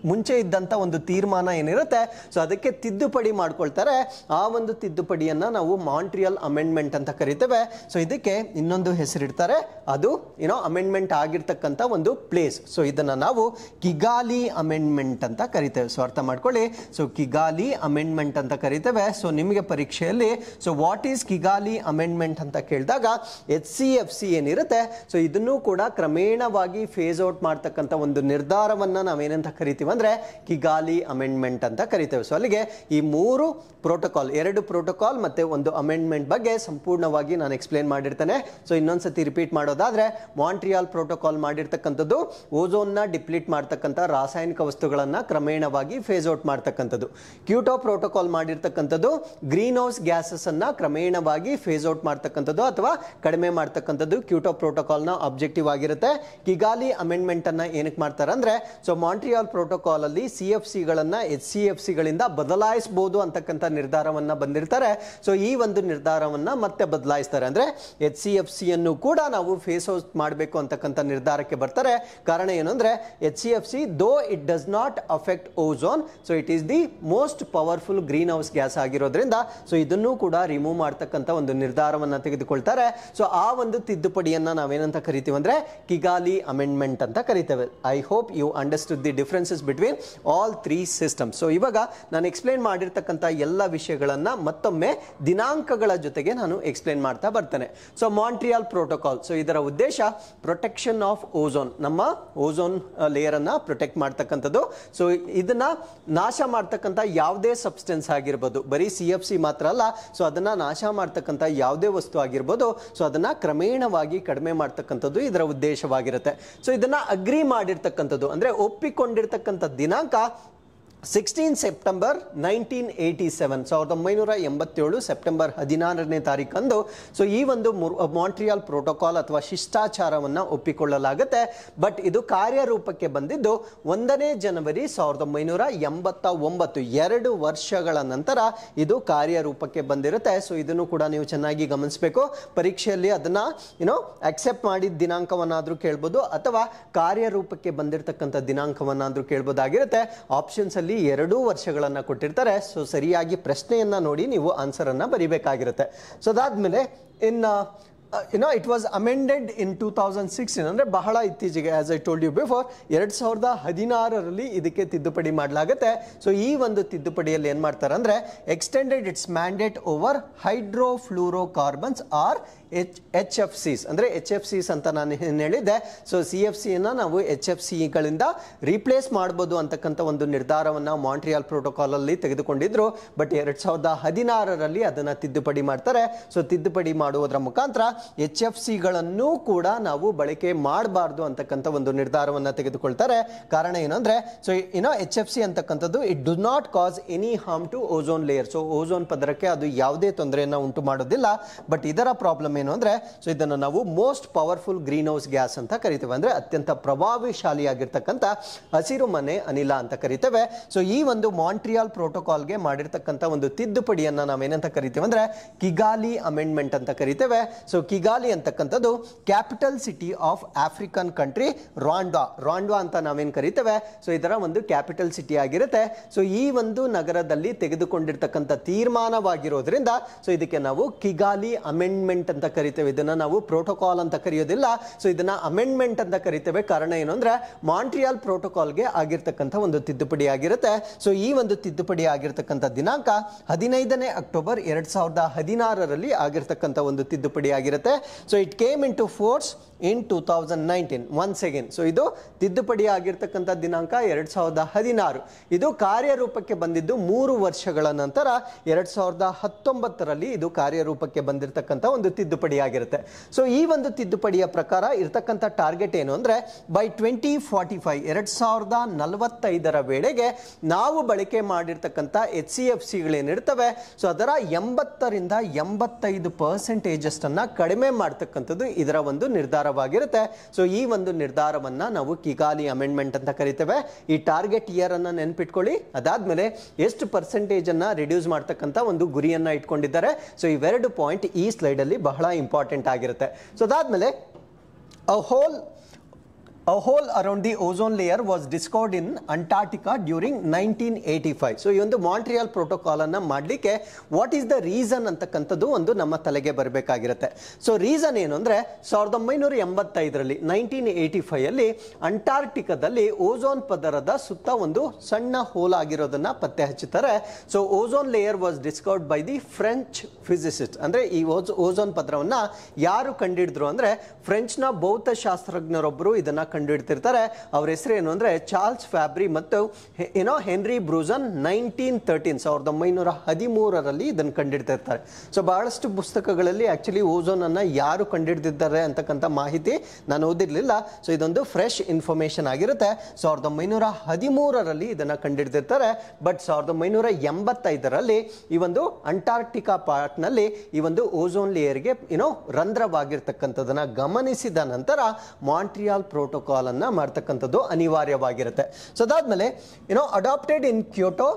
ಮುಂಚೆ ಇದ್ದಂತ ಒಂದು ತೀರ್ಮಾನ ಏನಿರುತ್ತೆ, ಸೊ ಅದಕ್ಕೆ ತಿದ್ದುಪಡಿ ಮಾಡ್ಕೊಳ್ತಾರೆ. ಆ ಒಂದು ತಿದ್ದುಪಡಿಯನ್ನ ನಾವು ಮಾಂಟ್ರಿಯಾಲ್ ಅಮೆಂಡ್ಮೆಂಟ್ ಅಂತ ಕರಿತೇವೆ. ಸೊ ಇದಕ್ಕೆ ಇನ್ನೊಂದು ಹೆಸರಿಡ್ತಾರೆ, ಅದು ಅಮೆಂಡ್ಮೆಂಟ್ ಆಗಿರ್ತಕ್ಕಂಥ ಒಂದು ಪ್ಲೇಸ್. ಸೊ ಇದನ್ನ ನಾವು ಕಿಗಾಲಿ ಅಮೆಂಡ್ಮೆಂಟ್ ಅಂತ ಕರಿತೇವೆ. ಸೊ ಅರ್ಥ ಮಾಡ್ಕೊಳ್ಳಿ, ಸೊ ಕಿಗಾಲಿ ಅಮೆಂಡ್ಮೆಂಟ್ ಅಂತ ಕರಿತೇವೆ. ಸೊ ನಿಮಗೆ ಪರೀಕ್ಷೆಯಲ್ಲಿ so what is Kigali amendment ಅಂತ ಕೇಳಿದಾಗ HCFC ಏನಿರುತ್ತೆ, ಸೊ ಇದನ್ನು ಕೂಡ ಕ್ರಮೇಣವಾಗಿ ಫೇಸ್ ಔಟ್ ಮಾಡ್ತಕ್ಕಂಥ ಒಂದು ನಿರ್ಧಾರವನ್ನ ನಾವೇನಂತ ಕರಿತೀವಿ ಅಂದ್ರೆ ಕಿಗಾಲಿ ಅಮೆಂಡ್ಮೆಂಟ್ ಅಂತ ಕರಿತೇವೆ. ಸೊ ಅಲ್ಲಿಗೆ ಈ ಮೂರು ಪ್ರೋಟೋಕಾಲ್, ಎರಡು ಪ್ರೋಟೋಕಾಲ್ ಮತ್ತೆ ಒಂದು ಅಮೆಂಡ್ಮೆಂಟ್ ಬಗ್ಗೆ ಸಂಪೂರ್ಣವಾಗಿ ನಾನು ಎಕ್ಸ್ಪ್ಲೇನ್ ಮಾಡಿರ್ತೇನೆ. ಸೊ ಇನ್ನೊಂದ್ಸತಿ ರಿಪೀಟ್ ಮಾಡೋದಾದ್ರೆ, ಮಾಂಟ್ರಿಯಾಲ್ ಪ್ರೋಟೋಕಾಲ್ ಮಾಡಿರ್ತಕ್ಕಂಥದ್ದು ಓಝೋನ್ ನ ಡಿಪ್ಲೀಟ್ ಮಾಡ್ತಕ್ಕಂಥ ರಾಸಾಯನಿಕ ವಸ್ತುಗಳನ್ನ ಕ್ರಮೇಣವಾಗಿ ಫೇಸ್ ಔಟ್ ಮಾಡ್ತಕ್ಕಂಥದ್ದು. ಕ್ಯೂಟೋ ಪ್ರೋಟೋಕಾಲ್ ಮಾಡಿರ್ತಕ್ಕಂಥದ್ದು ಗ್ರೀನ್ ಹೌಸ್ ಗ್ಯಾಸಸ್ ಅನ್ನ ಕ್ರಮೇಣವಾಗಿ ಫೇಸ್ ಔಟ್ ಮಾಡ್ತಕ್ಕಂಥದ್ದು ಅಥವಾ ಕಡಿಮೆ ಮಾಡ್ತಕ್ಕಂಥದ್ದು ಕ್ಯೋಟೋ ಪ್ರೋಟೋಕಾಲ್ನ ಆಬ್ಜೆಕ್ಟಿವ್ ಆಗಿರುತ್ತೆ. ಕಿಗಾಲಿ ಅಮೆಂಡ್ಮೆಂಟ್ ಅನ್ನ ಏನಕ್ಕೆ ಮಾಡ್ತಾರೆ ಅಂದ್ರೆ, ಸೊ ಮಾಂಟ್ರಿಯಾಲ್ ಪ್ರೋಟೋಕಾಲ್ ಅಲ್ಲಿ CFCಗಳನ್ನ HCFCಗಳಿಂದ ಬದಲಾಯಿಸಬಹುದು ಅಂತಕ್ಕಂಥ ನಿರ್ಧಾರವನ್ನ ಬಂದಿರ್ತಾರೆ. ಸೊ ಈ ಒಂದು ನಿರ್ಧಾರವನ್ನ ಮತ್ತೆ ಬದಲಾಯಿಸ್ತಾರೆ, ಅಂದ್ರೆ HCFCಯನ್ನು ಕೂಡ ನಾವು ಫೇಸ್ ಔಟ್ ಮಾಡಬೇಕು ಅಂತಕ್ಕಂಥ ನಿರ್ಧಾರಕ್ಕೆ ಬರ್ತಾರೆ. ಕಾರಣ ಏನು ಅಂದ್ರೆ, HCFC though it does not affect ozone, so it is the most powerful green house gas ಆಗಿರೋದ್ರಿಂದ ಸೊ ಇದನ್ನು ಕೂಡ ರಿಮೂವ್ ಮಾಡ್ತಕ್ಕಂಥ ಒಂದು ನಿರ್ಧಾರವನ್ನ ತೆಗೆದುಕೊಳ್ತಾರೆ. ಸೊ ಆ ಒಂದು ತಿದ್ದುಪಡಿಯನ್ನ ನಾವೇನಂತ ಕರಿತೀವಿ ಅಂದ್ರೆ ಕಿಗಾಲಿ ಅಮೆಂಡ್ಮೆಂಟ್ ಅಂತ ಕರಿತೇವೆ. I hope you understood the differences between all three systems. So ಇವಾಗ ನಾನು ಎಕ್ಸ್ಪ್ಲೇನ್ ಮಾಡಿರ್ತಕ್ಕಂಥ ಎಲ್ಲ ವಿಷಯಗಳನ್ನ ಮತ್ತೊಮ್ಮೆ ದಿನಾಂಕಗಳ ಜೊತೆಗೆ ನಾನು ಎಕ್ಸ್ಪ್ಲೇನ್ ಮಾಡ್ತಾ ಬರ್ತೇನೆ. ಸೊ ಮಾಂಟ್ರಿಯಾಲ್ ಪ್ರೋಟೋಕಾಲ್, ಸೊ ಇದರ ಉದ್ದೇಶ ಪ್ರೊಟೆಕ್ಷನ್ ಆಫ್ ಓಝೋನ್, ನಮ್ಮ ಓಝೋನ್ ಲೇಯರ್ ಅನ್ನ ಪ್ರೊಟೆಕ್ಟ್ ಮಾಡ್ತಕ್ಕಂಥದ್ದು. ಸೊ ಇದನ್ನ ನಾಶ ಮಾಡ್ತಕ್ಕಂಥ ಯಾವುದೇ ಸಬ್ಸ್ಟೆನ್ಸ್ ಆಗಿರ್ಬೋದು, ಬರೀ CFC ಮಾತ್ರ ಅಲ್ಲ, ಸೊ ಅದನ್ನ ನಾಶ ಮಾಡ್ತಕ್ಕಂಥ ಯಾವುದೇ ವಸ್ತು ಆಗಿರ್ಬೋದು, ಸೊ ಅದನ್ನ ಕ್ರಮೇಣವಾಗಿ ಕಡಿಮೆ ಮಾಡ್ತಕ್ಕಂಥದ್ದು ಇದರ ಉದ್ದೇಶವಾಗಿರುತ್ತೆ. ಸೊ ಇದನ್ನ ಅಗ್ರಿ ಮಾಡಿರ್ತಕ್ಕಂಥದ್ದು ಅಂದ್ರೆ ಒಪ್ಪಿಕೊಂಡಿರ್ತಕ್ಕಂಥ ದಿನಾಂಕ 16 ಸೆಪ್ಟೆಂಬರ್ 1987, 1987 ಸೆಪ್ಟೆಂಬರ್ 16ನೇ ತಾರೀಕಂದು ಸೊ ಈ ಒಂದು ಮಾಂಟ್ರಿಯಾಲ್ ಪ್ರೋಟೋಕಾಲ್ ಅಥವಾ ಶಿಷ್ಟಾಚಾರವನ್ನು ಒಪ್ಪಿಕೊಳ್ಳಲಾಗುತ್ತೆ. ಬಟ್ ಇದು ಕಾರ್ಯರೂಪಕ್ಕೆ ಬಂದಿದ್ದು 1ನೇ ಜನವರಿ 1989, 2 ವರ್ಷಗಳ ನಂತರ ಇದು ಕಾರ್ಯರೂಪಕ್ಕೆ ಬಂದಿರುತ್ತೆ. ಸೊ ಇದನ್ನು ಕೂಡ ನೀವು ಚೆನ್ನಾಗಿ ಗಮನಿಸಬೇಕು. ಪರೀಕ್ಷೆಯಲ್ಲಿ ಅದನ್ನ ಅಕ್ಸೆಪ್ಟ್ ಮಾಡಿದ ದಿನಾಂಕವನ್ನಾದ್ರೂ ಕೇಳ್ಬೋದು ಅಥವಾ ಕಾರ್ಯರೂಪಕ್ಕೆ ಬಂದಿರತಕ್ಕಂಥ ದಿನಾಂಕವನ್ನಾದ್ರೂ ಕೇಳ್ಬೋದಾಗಿರುತ್ತೆ. ಆಪ್ಷನ್ಸ್ ಅಲ್ಲಿ 2 ವರ್ಷಗಳನ್ನ ಕೊಟ್ಟಿರ್ತಾರೆ. ಸೊ ಸರಿಯಾಗಿ ಪ್ರಶ್ನೆಯನ್ನ ನೋಡಿ ನೀವು ಆನ್ಸರ್ ಅನ್ನ ಬರಿಬೇಕಾಗಿರುತ್ತೆ. ಸೊ ಅದಾದ್ಮೇಲೆ it was amended in 2016, ಅಂದ್ರೆ ಬಹಳ ಇತ್ತೀಚೆಗೆ, as I told you before, 2016ರಲ್ಲಿ ಇದಕ್ಕೆ ತಿದ್ದುಪಡಿ ಮಾಡಲಾಗುತ್ತೆ. ಸೊ ಈ ಒಂದು ತಿದ್ದುಪಡಿಯಲ್ಲಿ ಏನ್ ಮಾಡ್ತಾರೆ ಅಂದ್ರೆ, extended its mandate over hydrofluorocarbons or HFCs, ಅಂದ್ರೆ HFCs ಅಂತ ನಾನು ಹೇಳಿದ್ದೆ. ಸೊ CFC ಅನ್ನ ನಾವು HFCಗಳಿಂದ ರೀಪ್ಲೇಸ್ ಮಾಡಬಹುದು ಅಂತಕ್ಕಂಥ ಒಂದು ನಿರ್ಧಾರವನ್ನ ಮಾಂಟ್ರಿಯಾಲ್ ಪ್ರೋಟೋಕಾಲ್ ಅಲ್ಲಿ ತೆಗೆದುಕೊಂಡಿದ್ರು. ಬಟ್ 2016ರಲ್ಲಿ ಅದನ್ನ ತಿದ್ದುಪಡಿ ಮಾಡ್ತಾರೆ. ಸೊ ತಿದ್ದುಪಡಿ ಮಾಡುವುದರ ಮುಖಾಂತರ HFCಗಳನ್ನು ಕೂಡ ನಾವು ಬಳಕೆ ಮಾಡಬಾರ್ದು ಅಂತಕ್ಕಂಥ ಒಂದು ನಿರ್ಧಾರವನ್ನ ತೆಗೆದುಕೊಳ್ತಾರೆ. ಕಾರಣ ಏನಂದ್ರೆ, ಸೊ HFC ಅಂತಕ್ಕಂಥದ್ದು it do not cause any harm to ozone layer. So ozone ಪದರಕ್ಕೆ ಅದು ಯಾವುದೇ ತೊಂದರೆಯನ್ನ ಉಂಟು ಮಾಡೋದಿಲ್ಲ. ಬಟ್ ಇದರ ಪ್ರಾಬ್ಲಮ್ ಏನು ಅಂದ್ರೆ, ಸೊ ಇದನ್ನು ನಾವು most powerful green house gas ಅಂತ ಕರಿತೇವೆ, ಅಂದ್ರೆ ಅತ್ಯಂತ ಪ್ರಭಾವಶಾಲಿಯಾಗಿರ್ತಕ್ಕಂಥ ಹಸಿರು ಮನೆ ಅನಿಲ ಅಂತ ಕರಿತೇವೆ. ಸೊ ಈ ಒಂದು ಮಾಂಟ್ರಿಯಾಲ್ ಪ್ರೋಟೋಕಾಲ್ಗೆ ಮಾಡಿರ್ತಕ್ಕಂಥ ಒಂದು ತಿದ್ದುಪಡಿಯನ್ನ ನಾವೇನಂತ ಕರಿತೇವೆ ಅಂದ್ರೆ ಕಿಗಾಲಿ ಅಮೆಂಡ್ಮೆಂಟ್ ಅಂತ ಕರಿತೇವೆ. ಸೊ ಕಿಗಾಲಿ ಅಂತಕ್ಕಂಥದ್ದು capital city of African country Rwanda ಅಂತ ನಾವೇನ್ ಕರಿತೇವೆ. ಸೊ ಇದರ ಒಂದು ಕ್ಯಾಪಿಟಲ್ ಸಿಟಿ ಆಗಿರುತ್ತೆ. ಸೊ ಈ ಒಂದು ನಗರದಲ್ಲಿ ತೆಗೆದುಕೊಂಡಿರ್ತಕ್ಕಂಥ ತೀರ್ಮಾನವಾಗಿರೋದ್ರಿಂದ ಸೊ ಇದಕ್ಕೆ ನಾವು ಕಿಗಾಲಿ ಅಮೆಂಡ್ಮೆಂಟ್ ಅಂತ ಕರಿತೇವೆ. ಇದನ್ನ ನಾವು ಪ್ರೋಟೋಕಾಲ್ ಅಂತ ಕರೆಯೋದಿಲ್ಲ. ಸೊ ಇದನ್ನ ಅಮೆಂಡ್ಮೆಂಟ್ ಅಂತ ಕರಿತೇವೆ. ಕಾರಣ ಏನು ಅಂದ್ರೆ, ಮಾಂಟ್ರಿಯಾಲ್ ಪ್ರೋಟೋಕಾಲ್ಗೆ ಆಗಿರ್ತಕ್ಕಂಥ ಒಂದು ತಿದ್ದುಪಡಿ ಆಗಿರುತ್ತೆ. ಸೊ ಈ ಒಂದು ತಿದ್ದುಪಡಿ ಆಗಿರ್ತಕ್ಕಂಥ ದಿನಾಂಕ 15ನೇ ಅಕ್ಟೋಬರ್ 2016ರಲ್ಲಿ ಆಗಿರ್ತಕ್ಕಂಥ ಒಂದು ತಿದ್ದುಪಡಿ ಆಗಿರುತ್ತೆ. So it came into force in 2019 once again. So ಇದು ತಿದ್ದುಪಡಿ ಆಗಿರ್ತಕ್ಕಂಥ ದಿನಾಂಕ 2016. ಇದು ಕಾರ್ಯರೂಪಕ್ಕೆ ಬಂದಿದ್ದು 3 ವರ್ಷಗಳ ನಂತರ 2019ರಲ್ಲಿ ಇದು ಕಾರ್ಯರೂಪಕ್ಕೆ ಬಂದಿರತಕ್ಕಂಥ ಒಂದು ತಿದ್ದುಪಡಿ ಆಗಿರುತ್ತೆ. ಸೊ ಈ ಒಂದು ತಿದ್ದುಪಡಿಯ ಪ್ರಕಾರ ಇರತಕ್ಕಂಥ ಟಾರ್ಗೆಟ್ ಏನು ಅಂದ್ರೆ, ಬೈ 2045 2045ರ ವೇಳೆಗೆ ನಾವು ಬಳಕೆ ಮಾಡಿರ್ತಕ್ಕಂಥ HCFCಗಳೇನಿರ್ತವೆ ಸೊ ಅದರ 80ರಿಂದ 85% ಅಷ್ಟನ್ನ ಕಡಿಮೆ ಮಾಡ್ತಕ್ಕಂಥದ್ದು ಇದರ ಒಂದು ನಿರ್ಧಾರವಾಗಿರುತ್ತೆ. ಸೊ ಈ ಒಂದು ನಿರ್ಧಾರವನ್ನ ನಾವು ಕಿಗಾಲಿ ಅಮೆಂಡ್ಮೆಂಟ್ ಅಂತ ಕರಿತೇವೆ. ಈ ಟಾರ್ಗೆಟ್ ಇಯರ್ ಅನ್ನ ನೆನ್ಪಿಟ್ಕೊಳ್ಳಿ. ಅದಾದ್ಮೇಲೆ ಎಷ್ಟು ಪರ್ಸೆಂಟೇಜ್ ಅನ್ನ ರಿಡ್ಯೂಸ್ ಮಾಡ್ತಕ್ಕಂಥ ಒಂದು ಗುರಿಯನ್ನ ಇಟ್ಕೊಂಡಿದ್ದಾರೆ. ಸೊ ಇವೆರಡು ಪಾಯಿಂಟ್ ಈ ಸ್ಲೈಡ್ ಅಲ್ಲಿ ಬಹಳ ಇಂಪಾರ್ಟೆಂಟ್ ಆಗಿರುತ್ತೆ. ಸೊ ಅದಾದ್ಮೇಲೆ a hole around the ozone layer was discovered in Antarctica during 1985. So ಈ ಒಂದು ಮಾಂಟ್ರಿಯಾಲ್ ಪ್ರೋಟೋಕಾಲ್ ಅನ್ನ ಮಾಡಲಿಕ್ಕೆ ವಾಟ್ ಈಸ್ ದ ರೀಸನ್ ಅಂತಕ್ಕಂಥದ್ದು ಒಂದು ನಮ್ಮ ತಲೆಗೆ ಬರಬೇಕಾಗಿರುತ್ತೆ. ಸೊ ರೀಸನ್ ಏನು ಅಂದ್ರೆ, 1985ರಲ್ಲಿ 1985 ಅಂಟಾರ್ಟಿಕಾದಲ್ಲಿ ಓಝೋನ್ ಪದರದ ಸುತ್ತ ಒಂದು ಸಣ್ಣ ಹೋಲ್ ಆಗಿರೋದನ್ನ ಪತ್ತೆ ಹಚ್ಚುತ್ತಾರೆ. So ozone layer was discovered by the French physicist. ಅಂದ್ರೆ ಈ ಓಝೋನ್ ಪದರವನ್ನ ಯಾರು ಕಂಡಿಡಿದ್ರು ಅಂದ್ರೆ, ಫ್ರೆಂಚ್ ನ ಭೌತಶಾಸ್ತ್ರಜ್ಞರೊಬ್ಬರು ಇದನ್ನ ಕಂಡುಹಿಡ್ತಿರ್ತಾರೆ. ಅವ್ರ ಹೆಸರು ಏನು ಅಂದ್ರೆ ಚಾರ್ಲ್ಸ್ ಫ್ಯಾಬ್ರಿ ಮತ್ತು ಹೆನ್ರಿ ಬ್ರೂಸನ್ 1913 ಇದನ್ನು ಕಂಡುಹಿಡ್ತಿರ್ತಾರೆ. ಸೊ ಬಹಳಷ್ಟು ಪುಸ್ತಕಗಳಲ್ಲಿ ಆಕ್ಚುಲಿ ಓಝೋನ್ ಅನ್ನ ಯಾರು ಕಂಡುಹಿಡಿದಿದ್ದಾರೆ ಅಂತಕ್ಕಂಥ ಮಾಹಿತಿ ನಾನು ಓದಿರ್ಲಿಲ್ಲ. ಸೊ ಇದೊಂದು ಫ್ರೆಶ್ ಇನ್ಫಾರ್ಮೇಶನ್ ಆಗಿರುತ್ತೆ. 1913 ಇದನ್ನ ಕಂಡುಹಿಡಿದಿರ್ತಾರೆ. ಬಟ್ 1985 ಈ ಒಂದು ಅಂಟಾರ್ಕ್ಟಿಕಾ ಪಾರ್ಟ್ ನಲ್ಲಿ ಈ ಒಂದು ಓಝೋನ್ ಲೇಯರ್ಗೆ ರಂಧ್ರವಾಗಿರ್ತಕ್ಕಂಥದನ್ನ ಗಮನಿಸಿದ ನಂತರ ಮಾಂಟ್ರಿಯಾಲ್ ಪ್ರೋಟೋಕಾಲ್ ಅನ್ನ ಮಾಡ್ತಕ್ಕಂಥದ್ದು ಅನಿವಾರ್ಯವಾಗಿರುತ್ತೆ. ಸೊ ಅದಾದ್ಮೇಲೆ adopted in Kyoto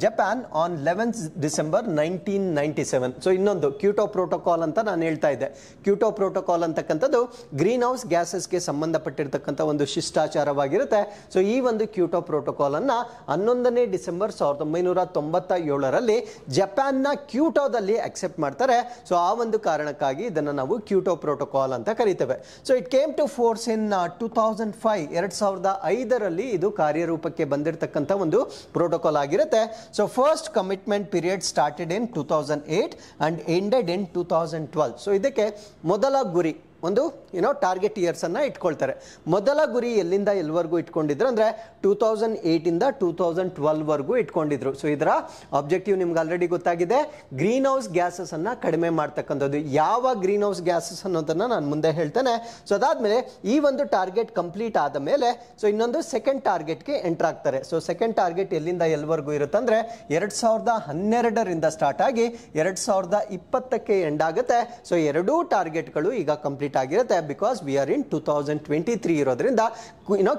Japan on 11 December 1997. So ಇನ್ನೊಂದು ಕ್ಯೂಟೋ ಪ್ರೋಟೋಕಾಲ್ ಅಂತ ನಾನು ಹೇಳ್ತಾ ಇದ್ದೆ. ಕ್ಯೂಟೋ ಪ್ರೋಟೋಕಾಲ್ ಅಂತಕ್ಕಂಥದ್ದು ಗ್ರೀನ್ ಹೌಸ್ ಗ್ಯಾಸಸ್ಗೆ ಸಂಬಂಧಪಟ್ಟಿರ್ತಕ್ಕಂಥ ಒಂದು ಶಿಷ್ಟಾಚಾರವಾಗಿರುತ್ತೆ. ಸೊ ಈ ಒಂದು ಕ್ಯೂಟೋ ಪ್ರೋಟೋಕಾಲ್ ಅನ್ನ 11 ಡಿಸೆಂಬರ್ 1997 ಜಪಾನ್ನ ಕ್ಯೂಟೋದಲ್ಲಿ ಅಕ್ಸೆಪ್ಟ್ ಮಾಡ್ತಾರೆ. ಸೊ ಆ ಒಂದು ಕಾರಣಕ್ಕಾಗಿ ಇದನ್ನು ನಾವು ಕ್ಯೂಟೋ ಪ್ರೋಟೋಕಾಲ್ ಅಂತ ಕರೀತೇವೆ. So it came to force in 2005 ಇದು ಕಾರ್ಯರೂಪಕ್ಕೆ ಬಂದಿರತಕ್ಕಂಥ ಒಂದು ಪ್ರೋಟೋಕಾಲ್ ಆಗಿರುತ್ತೆ. So first commitment period started in 2008 and ended in 2012. So ಇದಕ್ಕೆ ಮೊದಲ ಗುರಿ ಒಂದು ಟಾರ್ಗೆಟ್ ಇಯರ್ಸ್ ಅನ್ನ ಇಟ್ಕೊಳ್ತಾರೆ. ಮೊದಲ ಗುರಿ ಎಲ್ಲಿಂದ ಎಲ್ಲಿವರೆಗೂ ಇಟ್ಕೊಂಡಿದ್ರು ಅಂದ್ರೆ 2008 ಇಂದ 2012 ವರೆಗೂ ಇಟ್ಕೊಂಡಿದ್ರು. ಸೊ ಇದರ ಆಬ್ಜೆಕ್ಟಿವ್ ನಿಮ್ಗೆ ಆಲ್ರೆಡಿ ಗೊತ್ತಾಗಿದೆ, ಗ್ರೀನ್ ಹೌಸ್ ಗ್ಯಾಸಸ್ ಅನ್ನ ಕಡಿಮೆ ಮಾಡ್ತಕ್ಕಂಥದ್ದು. ಯಾವ ಗ್ರೀನ್ ಹೌಸ್ ಗ್ಯಾಸಸ್ ಅನ್ನೋದನ್ನ ನಾನು ಮುಂದೆ ಹೇಳ್ತೇನೆ. ಸೊ ಅದಾದ್ಮೇಲೆ ಈ ಒಂದು ಟಾರ್ಗೆಟ್ ಕಂಪ್ಲೀಟ್ ಆದ ಮೇಲೆ ಸೊ ಇನ್ನೊಂದು ಸೆಕೆಂಡ್ ಟಾರ್ಗೆಟ್ಗೆ ಎಂಟರ್ ಆಗ್ತಾರೆ. ಸೊ ಸೆಕೆಂಡ್ ಟಾರ್ಗೆಟ್ ಎಲ್ಲಿಂದ ಎಲ್ಲಿವರೆಗೂ ಇರುತ್ತಂದ್ರೆ 2012 ಸ್ಟಾರ್ಟ್ ಆಗಿ 2020 ಎಂಡ್ ಆಗುತ್ತೆ. ಸೊ ಎರಡೂ ಟಾರ್ಗೆಟ್ಗಳು ಈಗ ಕಂಪ್ಲೀಟ್ ಆಗಿರುತ್ತೆ. ಬಿಕಾಸ್ ವಿ ಆರ್ ಇನ್ 2023 ಇರೋದ್ರಿಂದ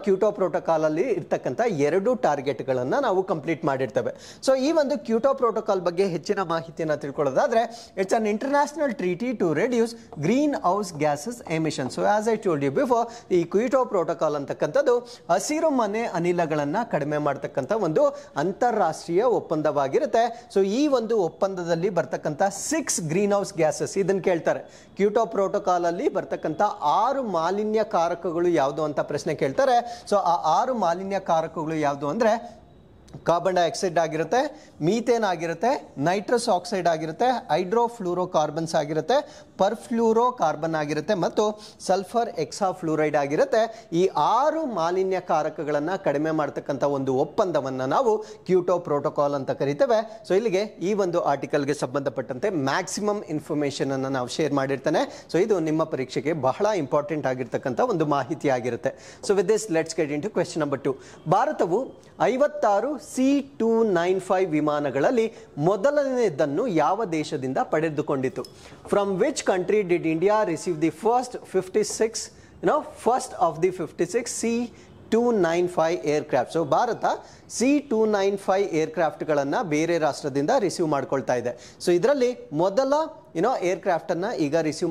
ಕ್ಯೂಟೋ ಪ್ರೋಟೋಕಾಲ್ ಅಲ್ಲಿ ಇರ್ತಕ್ಕಂಥ ಎರಡು ಟಾರ್ಗೆಟ್ ಗಳನ್ನ ನಾವು ಕಂಪ್ಲೀಟ್ ಮಾಡಿರ್ತೇವೆ. ಸೊ ಈ ಒಂದು ಕ್ಯೂಟೋ ಪ್ರೋಟೋಕಾಲ್ ಬಗ್ಗೆ ಹೆಚ್ಚಿನ ಮಾಹಿತಿಯನ್ನು ತಿಳ್ಕೊಳ್ಳೋದಾದ್ರೆ it's an international treaty to reduce green house gases emission. So as I told you before, ಈ ಕ್ಯೂಟೋ ಪ್ರೋಟೋಕಾಲ್ ಅಂತಕ್ಕಂಥದ್ದು ಹಸಿರು ಮನೆ ಅನಿಲಗಳನ್ನ ಕಡಿಮೆ ಮಾಡತಕ್ಕಂಥ ಒಂದು ಅಂತಾರಾಷ್ಟ್ರೀಯ ಒಪ್ಪಂದವಾಗಿರುತ್ತೆ. ಸೊ ಈ ಒಂದು ಒಪ್ಪಂದದಲ್ಲಿ ಬರ್ತಕ್ಕಂಥ 6 ಗ್ರೀನ್ ಹೌಸ್ ಗ್ಯಾಸಸ್ ಇದನ್ನು ಕೇಳ್ತಾರೆ. ಕ್ಯೂಟೋ ಪ್ರೋಟೋಕಾಲ್ ಅಲ್ಲಿ ಬರ್ತಕ್ಕಂಥ 6 ಮಾಲಿನ್ಯ ಕಾರಕಗಳು ಯಾವುದು ಅಂತ ಪ್ರಶ್ನೆ ಕೇಳ್ತಾರೆ. ಸೊ ಆ 6 ಮಾಲಿನ್ಯ ಕಾರಕಗಳು ಯಾವುದು ಅಂದ್ರೆ ಕಾರ್ಬನ್ ಡೈಆಕ್ಸೈಡ್ ಆಗಿರುತ್ತೆ, ಮೀಥೇನ್ ಆಗಿರುತ್ತೆ, ನೈಟ್ರಸ್ ಆಕ್ಸೈಡ್ ಆಗಿರುತ್ತೆ, ಹೈಡ್ರೋಫ್ಲೂರೋ ಕಾರ್ಬನ್ಸ್ ಆಗಿರುತ್ತೆ, ಪರ್ಫ್ಲೂರೋ ಕಾರ್ಬನ್ ಆಗಿರುತ್ತೆ ಮತ್ತು ಸಲ್ಫರ್ ಎಕ್ಸಾಫ್ಲೂರೈಡ್ ಆಗಿರುತ್ತೆ. ಈ 6 ಮಾಲಿನ್ಯ ಕಾರಕಗಳನ್ನು ಕಡಿಮೆ ಮಾಡ್ತಕ್ಕಂಥ ಒಂದು ಒಪ್ಪಂದವನ್ನು ನಾವು ಕ್ಯೂಟೋ ಪ್ರೋಟೋಕಾಲ್ ಅಂತ ಕರಿತೇವೆ. ಸೊ ಇಲ್ಲಿಗೆ ಈ ಒಂದು ಆರ್ಟಿಕಲ್ಗೆ ಸಂಬಂಧಪಟ್ಟಂತೆ ಮ್ಯಾಕ್ಸಿಮಮ್ ಇನ್ಫಾರ್ಮೇಷನ್ ಅನ್ನು ನಾವು ಶೇರ್ ಮಾಡಿರ್ತೇನೆ. ಸೊ ಇದು ನಿಮ್ಮ ಪರೀಕ್ಷೆಗೆ ಬಹಳ ಇಂಪಾರ್ಟೆಂಟ್ ಆಗಿರ್ತಕ್ಕಂಥ ಒಂದು ಮಾಹಿತಿ ಆಗಿರುತ್ತೆ. So with this let's get in to question number 2. ಭಾರತವು 56 C295 ವಿಮಾನಗಳಲ್ಲಿ ಮೊದಲನೆಯದನ್ನು ಯಾವ ದೇಶದಿಂದ ಪಡೆದುಕೊಂಡಿತು? From which country did India receive the first of the 56 C295 aircraft? So ಭಾರತ C295 ಏರ್ಕ್ರಾಫ್ಟ್ಗಳನ್ನು ಬೇರೆ ರಾಷ್ಟ್ರದಿಂದ ರಿಸೀವ್ ಮಾಡ್ಕೊಳ್ತಾ ಇದೆ. ಸೊ ಇದರಲ್ಲಿ ಮೊದಲ ಏರ್ಕ್ರಾಫ್ಟ್ ಅನ್ನ ಈಗ ರಿಸೀವ್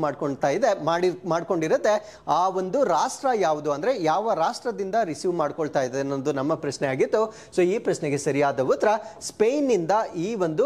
ಮಾಡ್ಕೊಂಡಿರುತ್ತೆ. ಆ ಒಂದು ರಾಷ್ಟ್ರ ಯಾವುದು ಅಂದ್ರೆ ಯಾವ ರಾಷ್ಟ್ರದಿಂದ ರಿಸೀವ್ ಮಾಡ್ಕೊಳ್ತಾ ಇದೆ ಅನ್ನೋದು ನಮ್ಮ ಪ್ರಶ್ನೆ ಆಗಿತ್ತು. ಸೊ ಈ ಪ್ರಶ್ನೆಗೆ ಸರಿಯಾದ ಉತ್ತರ ಸ್ಪೇನ್ ನಿಂದ ಈ ಒಂದು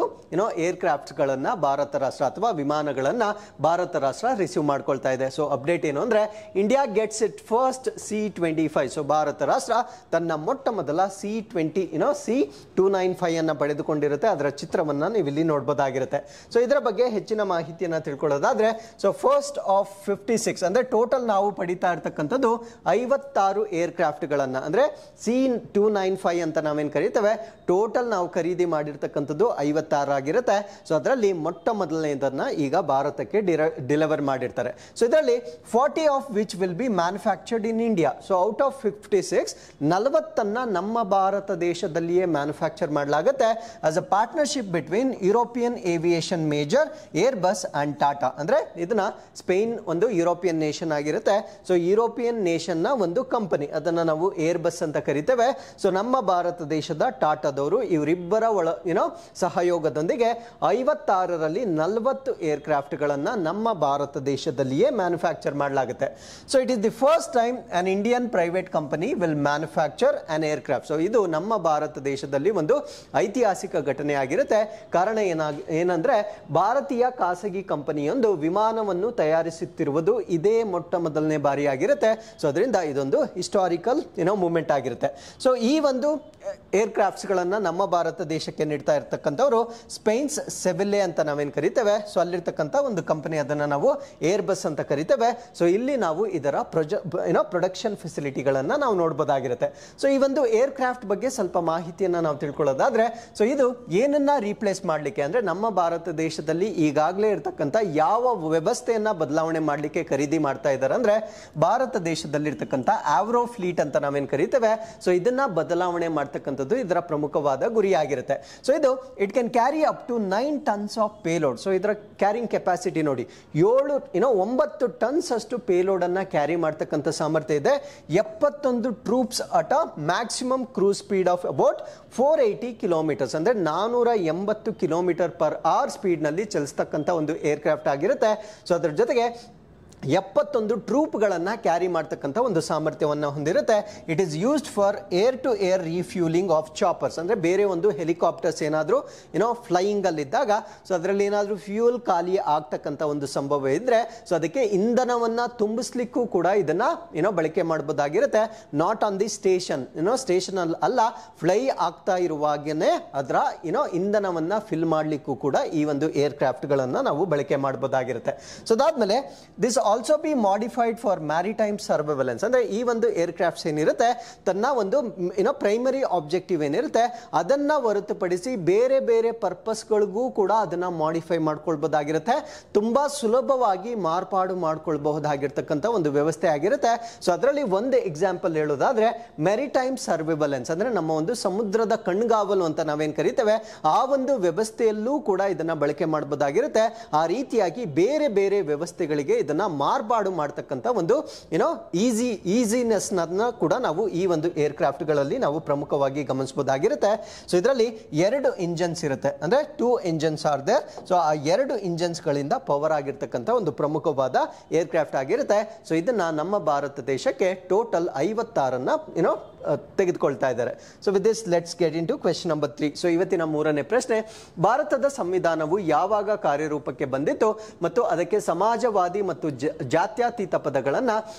ಏರ್ಕ್ರಾಫ್ಟ್ ಗಳನ್ನ ಭಾರತ ರಾಷ್ಟ್ರ ಅಥವಾ ವಿಮಾನಗಳನ್ನ ಭಾರತ ರಾಷ್ಟ್ರ ರಿಸೀವ್ ಮಾಡ್ಕೊಳ್ತಾ ಇದೆ. ಸೊ ಅಪ್ಡೇಟ್ ಏನು ಅಂದ್ರೆ India gets it first C25. So Bharat ರಾಷ್ಟ್ರ ತನ್ನ ಮೊಟ್ಟ ಮೊದಲ C295 ಅನ್ನ ಪಡೆದುಕೊಂಡಿರುತ್ತೆ. ಅದರ ಚಿತ್ರವನ್ನ ನೀವು ಇಲ್ಲಿ ನೋಡಬಹುದಾಗಿರುತ್ತೆ. ಸೊ ಇದರ ಬಗ್ಗೆ ಹೆಚ್ಚಿನ ಮಾಹಿತಿಯನ್ನು ತಿಳ್ಕೊಳ್ಳೋದಾದ್ರೆ ಸೊ ಫಸ್ಟ್ ಆಫ್ 56 ಅಂದ್ರೆ ಟೋಟಲ್ ನಾವು ಪಡಿತಾ ಇರ್ತಕ್ಕಂಥದ್ದು 56 ಏರ್ಕ್ರಾಫ್ಟ್ ಗಳನ್ನ ಅಂದ್ರೆ C295 ಅಂತ ನಾವೇನು ಕರೀತೇವೆ. ಟೋಟಲ್ ನಾವು ಖರೀದಿ ಮಾಡಿರ್ತಕ್ಕಂಥದ್ದು 56 ಆಗಿರುತ್ತೆ. ಸೊ ಅದರಲ್ಲಿ ಮೊಟ್ಟ ಮೊದಲನೇದನ್ನ ಈಗ ಭಾರತಕ್ಕೆ ಡೆಲಿವರ್ ಮಾಡಿರ್ತಾರೆ. ಸೊ ಇದರಲ್ಲಿ 40 of which will be manufactured in India. So out of 56 40 ನಮ್ಮ ಭಾರತ ದೇಶದಲ್ಲಿಯೇ ಮ್ಯಾನುಫ್ಯಾಕ್ಚರ್ ಮಾಡಲಾಗುತ್ತೆ as a partnership between European aviation major Airbus and Tata. ಅಂದ್ರೆ ಇದನ್ನ ಸ್ಪೇನ್ ಒಂದು ಯುರೋಪಿಯನ್ ನೇಷನ್ ಆಗಿರುತ್ತೆ. ಸೊ ಯುರೋಪಿಯನ್ ನೇಷನ್ ನ ಒಂದು ಕಂಪನಿ, ಅದನ್ನ ನಾವು ಏರ್ಬಸ್ ಅಂತ ಕರಿತೇವೆ. ಸೊ ನಮ್ಮ ಭಾರತ ದೇಶದ ಟಾಟಾದವರು ಇವರಿಬ್ಬರ ಸಹಯೋಗದೊಂದಿಗೆ 56ರಲ್ಲಿ 40 ಏರ್ಕ್ರಾಫ್ಟ್ ಗಳನ್ನ ನಮ್ಮ ಭಾರತ ದೇಶದಲ್ಲಿಯೇ ಮ್ಯಾನುಫ್ಯಾಕ್ಚರ್ ಮಾಡಲಾಗುತ್ತೆ. So it is the first time an Indian private company will manufacture an aircraft. So ಇದು ನಮ್ಮ ಭಾರತ ದೇಶದಲ್ಲಿ ಒಂದು ಐತಿಹಾಸಿಕ ಘಟನೆ ಆಗಿರುತ್ತೆ. ಕಾರಣ ಏನಂದ್ರೆ ಭಾರತೀಯ ಖಾಸಗಿ ಖಾಸಗಿ ಕಂಪನಿಯೊಂದು ವಿಮಾನವನ್ನು ತಯಾರಿಸುತ್ತಿರುವುದು ಇದೇ ಮೊಟ್ಟ ಮೊದಲನೇ ಬಾರಿ ಆಗಿರುತ್ತೆ. ಸೊ ಅದರಿಂದ ಇದೊಂದು ಹಿಸ್ಟಾರಿಕಲ್ ಮೂವ್ಮೆಂಟ್ ಆಗಿರುತ್ತೆ. ಸೊ ಈ ಒಂದು ಏರ್ಕ್ರಾಫ್ಟ್ಸ್ಗಳನ್ನು ನಮ್ಮ ಭಾರತ ದೇಶಕ್ಕೆ ನೀಡ್ತಾ ಇರ್ತಕ್ಕಂಥವ್ರು ಸ್ಪೇನ್ಸ್ ಸೆವಿಲ್ಲೆ ಅಂತ ನಾವೇನು ಕರಿತೇವೆ. ಸೊ ಅಲ್ಲಿರ್ತಕ್ಕಂಥ ಒಂದು ಕಂಪನಿ, ಅದನ್ನು ನಾವು ಏರ್ ಬಸ್ ಅಂತ ಕರಿತೇವೆ. ಸೊ ಇಲ್ಲಿ ನಾವು ಇದರ ಪ್ರೊಡಕ್ಷನ್ ಫೆಸಿಲಿಟಿಗಳನ್ನು ನಾವು ನೋಡ್ಬೋದಾಗಿರುತ್ತೆ. ಸೊ ಈ ಒಂದು ಏರ್ಕ್ರಾಫ್ಟ್ ಬಗ್ಗೆ ಸ್ವಲ್ಪ ಮಾಹಿತಿಯನ್ನು ನಾವು ತಿಳ್ಕೊಳ್ಳೋದಾದ್ರೆ, ಸೊ ಇದು ಏನನ್ನ ರೀಪ್ಲೇಸ್ ಮಾಡಲಿಕ್ಕೆ ಅಂದರೆ ನಮ್ಮ ಭಾರತ ದೇಶದಲ್ಲಿ ಈಗಾಗಲೇ ಇರತಕ್ಕಂಥ ಯಾವ ವ್ಯವಸ್ಥೆಯನ್ನ ಬದಲಾವಣೆ ಮಾಡಲಿಕ್ಕೆ ಖರೀದಿ ಮಾಡ್ತಾ ಇದ್ದಾರೆ ಅಂದರೆ ಭಾರತ ದೇಶದಲ್ಲಿರ್ತಕ್ಕಂಥ ಆವ್ರೋ ಫ್ಲೀಟ್ ಅಂತ ನಾವೇನು ಕರಿತೇವೆ. ಸೊ ಇದನ್ನ ಬದಲಾವಣೆ ಮಾಡ್ತಕ್ಕಂಥದ್ದು ಇದರ ಪ್ರಮುಖವಾದ ಗುರಿಯಾಗಿರುತ್ತೆ. ಸೊ ಇದು it can carry up to 9 tons of payload. So ಇದರ ಕ್ಯಾರಿಂಗ್ ಕೆಪಾಸಿಟಿ ನೋಡಿ 9 ಟನ್ಸ್ ಅಷ್ಟು ಪೇಲೋಡ್ ಅನ್ನ ಕ್ಯಾರಿ ಮಾಡ್ತಕ್ಕಂಥ ಸಾಮರ್ಥ್ಯ ಇದೆ. 71 troops at a maximum cruise speed of about 480 kilometres, ಅಂದ್ರೆ 480 ಕಿಲೋಮೀಟರ್ ಪರ್ ಅವರ್ ಸ್ಪೀಡ್ ನಲ್ಲಿ ಚಲಿಸ್ತಕ್ಕಂಥ ಒಂದು ಏರ್ಕ್ರಾಫ್ಟ್ ಆಗಿರುತ್ತೆ. ಸೊ ಅದರ ಜೊತೆಗೆ 71 ಟ್ರೂಪ್ಗಳನ್ನು ಕ್ಯಾರಿ ಮಾಡ್ತಕ್ಕಂಥ ಒಂದು ಸಾಮರ್ಥ್ಯವನ್ನು ಹೊಂದಿರುತ್ತೆ. It is used for air to air refuelling of choppers, ಅಂದರೆ ಬೇರೆ ಒಂದು ಹೆಲಿಕಾಪ್ಟರ್ಸ್ ಏನಾದರೂ ಫ್ಲೈಯಿಂಗ್ ಅಲ್ಲಿದ್ದಾಗ ಸೊ ಅದರಲ್ಲಿ ಏನಾದರೂ ಫ್ಯೂಯಲ್ ಖಾಲಿ ಆಗ್ತಕ್ಕಂಥ ಒಂದು ಸಂಭವ ಇದ್ದರೆ ಸೊ ಅದಕ್ಕೆ ಇಂಧನವನ್ನು ತುಂಬಿಸ್ಲಿಕ್ಕೂ ಕೂಡ ಇದನ್ನು ಬಳಕೆ ಮಾಡ್ಬೋದಾಗಿರುತ್ತೆ. Not on the station, station ಅಲ್ಲ, ಫ್ಲೈ ಆಗ್ತಾ ಇರುವಾಗನೇ ಅದರ ಇಂಧನವನ್ನು ಫಿಲ್ ಮಾಡಲಿಕ್ಕೂ ಕೂಡ ಈ ಒಂದು ಏರ್ಕ್ರಾಫ್ಟ್ಗಳನ್ನು ನಾವು ಬಳಕೆ ಮಾಡ್ಬೋದಾಗಿರುತ್ತೆ. ಸೊ ಅದಾದ್ಮೇಲೆ this also be modified for maritime surveillance, ಅಂದ್ರೆ ಈ ಒಂದು ಏರ್ಕ್ರಾಫ್ಟ್ಸ್ ಏನಿರುತ್ತೆ ತನ್ನ ಒಂದು ಪ್ರೈಮರಿ ಆಬ್ಜೆಕ್ಟಿವ್ ಏನಿರುತ್ತೆ ಅದನ್ನ ಹೊರತುಪಡಿಸಿ ಬೇರೆ ಬೇರೆ ಪರ್ಪಸ್ಗಳಿಗೂ ಕೂಡ ಅದನ್ನ ಮಾಡಿಫೈ ಮಾಡ್ಕೊಳ್ಬಹುದಾಗಿರುತ್ತೆ. ತುಂಬಾ ಸುಲಭವಾಗಿ ಮಾರ್ಪಾಡು ಮಾಡ್ಕೊಳ್ಬಹುದಾಗಿರ್ತಕ್ಕಂಥ ಒಂದು ವ್ಯವಸ್ಥೆ ಆಗಿರುತ್ತೆ. ಸೊ ಅದರಲ್ಲಿ ಒಂದು ಎಕ್ಸಾಂಪಲ್ ಹೇಳೋದಾದ್ರೆ ಮೆರಿಟೈಮ್ ಸರ್ವೈಲೆನ್ಸ್, ಅಂದ್ರೆ ನಮ್ಮ ಒಂದು ಸಮುದ್ರದ ಕಣ್ಗಾವಲು ಅಂತ ನಾವೇನ್ ಕರಿತೇವೆ ಆ ಒಂದು ವ್ಯವಸ್ಥೆಯಲ್ಲೂ ಕೂಡ ಇದನ್ನ ಬಳಕೆ ಮಾಡಬಹುದಾಗಿರುತ್ತೆ. ಆ ರೀತಿಯಾಗಿ ಬೇರೆ ಬೇರೆ ವ್ಯವಸ್ಥೆಗಳಿಗೆ ಇದನ್ನ ಮಾರ್ಪಾಡು ಮಾಡತಕ್ಕಂಥ ಒಂದು ಈಸಿನೆಸ್ ಕೂಡ ನಾವು ಈ ಒಂದು ಏರ್ಕ್ರಾಫ್ಟ್ ಗಳಲ್ಲಿ ನಾವು ಪ್ರಮುಖವಾಗಿ ಗಮನಿಸಬಹುದಾಗಿರುತ್ತೆ. ಸೊ ಇದರಲ್ಲಿ 2 ಇಂಜನ್ಸ್ ಇರುತ್ತೆ, ಅಂದ್ರೆ 2 ಇಂಜನ್ಸ್ ಆರ್ ದೇರ್. ಸೊ ಆ 2 ಇಂಜನ್ಸ್ ಗಳಿಂದ ಪವರ್ ಆಗಿರ್ತಕ್ಕಂಥ ಒಂದು ಪ್ರಮುಖವಾದ ಏರ್ಕ್ರಾಫ್ಟ್ ಆಗಿರುತ್ತೆ. ಸೊ ಇದನ್ನ ನಮ್ಮ ಭಾರತ ದೇಶಕ್ಕೆ ಟೋಟಲ್ 56 ತೆಗೆದುಕೊಳ್ತಾ ಇದ್ದಾರೆ. So with this let's get in to question number 3. So ಇವತ್ತಿನ 3ನೇ ಪ್ರಶ್ನೆ, ಭಾರತದ ಸಂವಿಧಾನವು ಯಾವಾಗ ಕಾರ್ಯರೂಪಕ್ಕೆ ಬಂದಿತ್ತು ಮತ್ತು ಅದಕ್ಕೆ ಸಮಾಜವಾದಿ ಮತ್ತು ಜಾತ್ಯತೀತ ಪದಗಳನ್ನ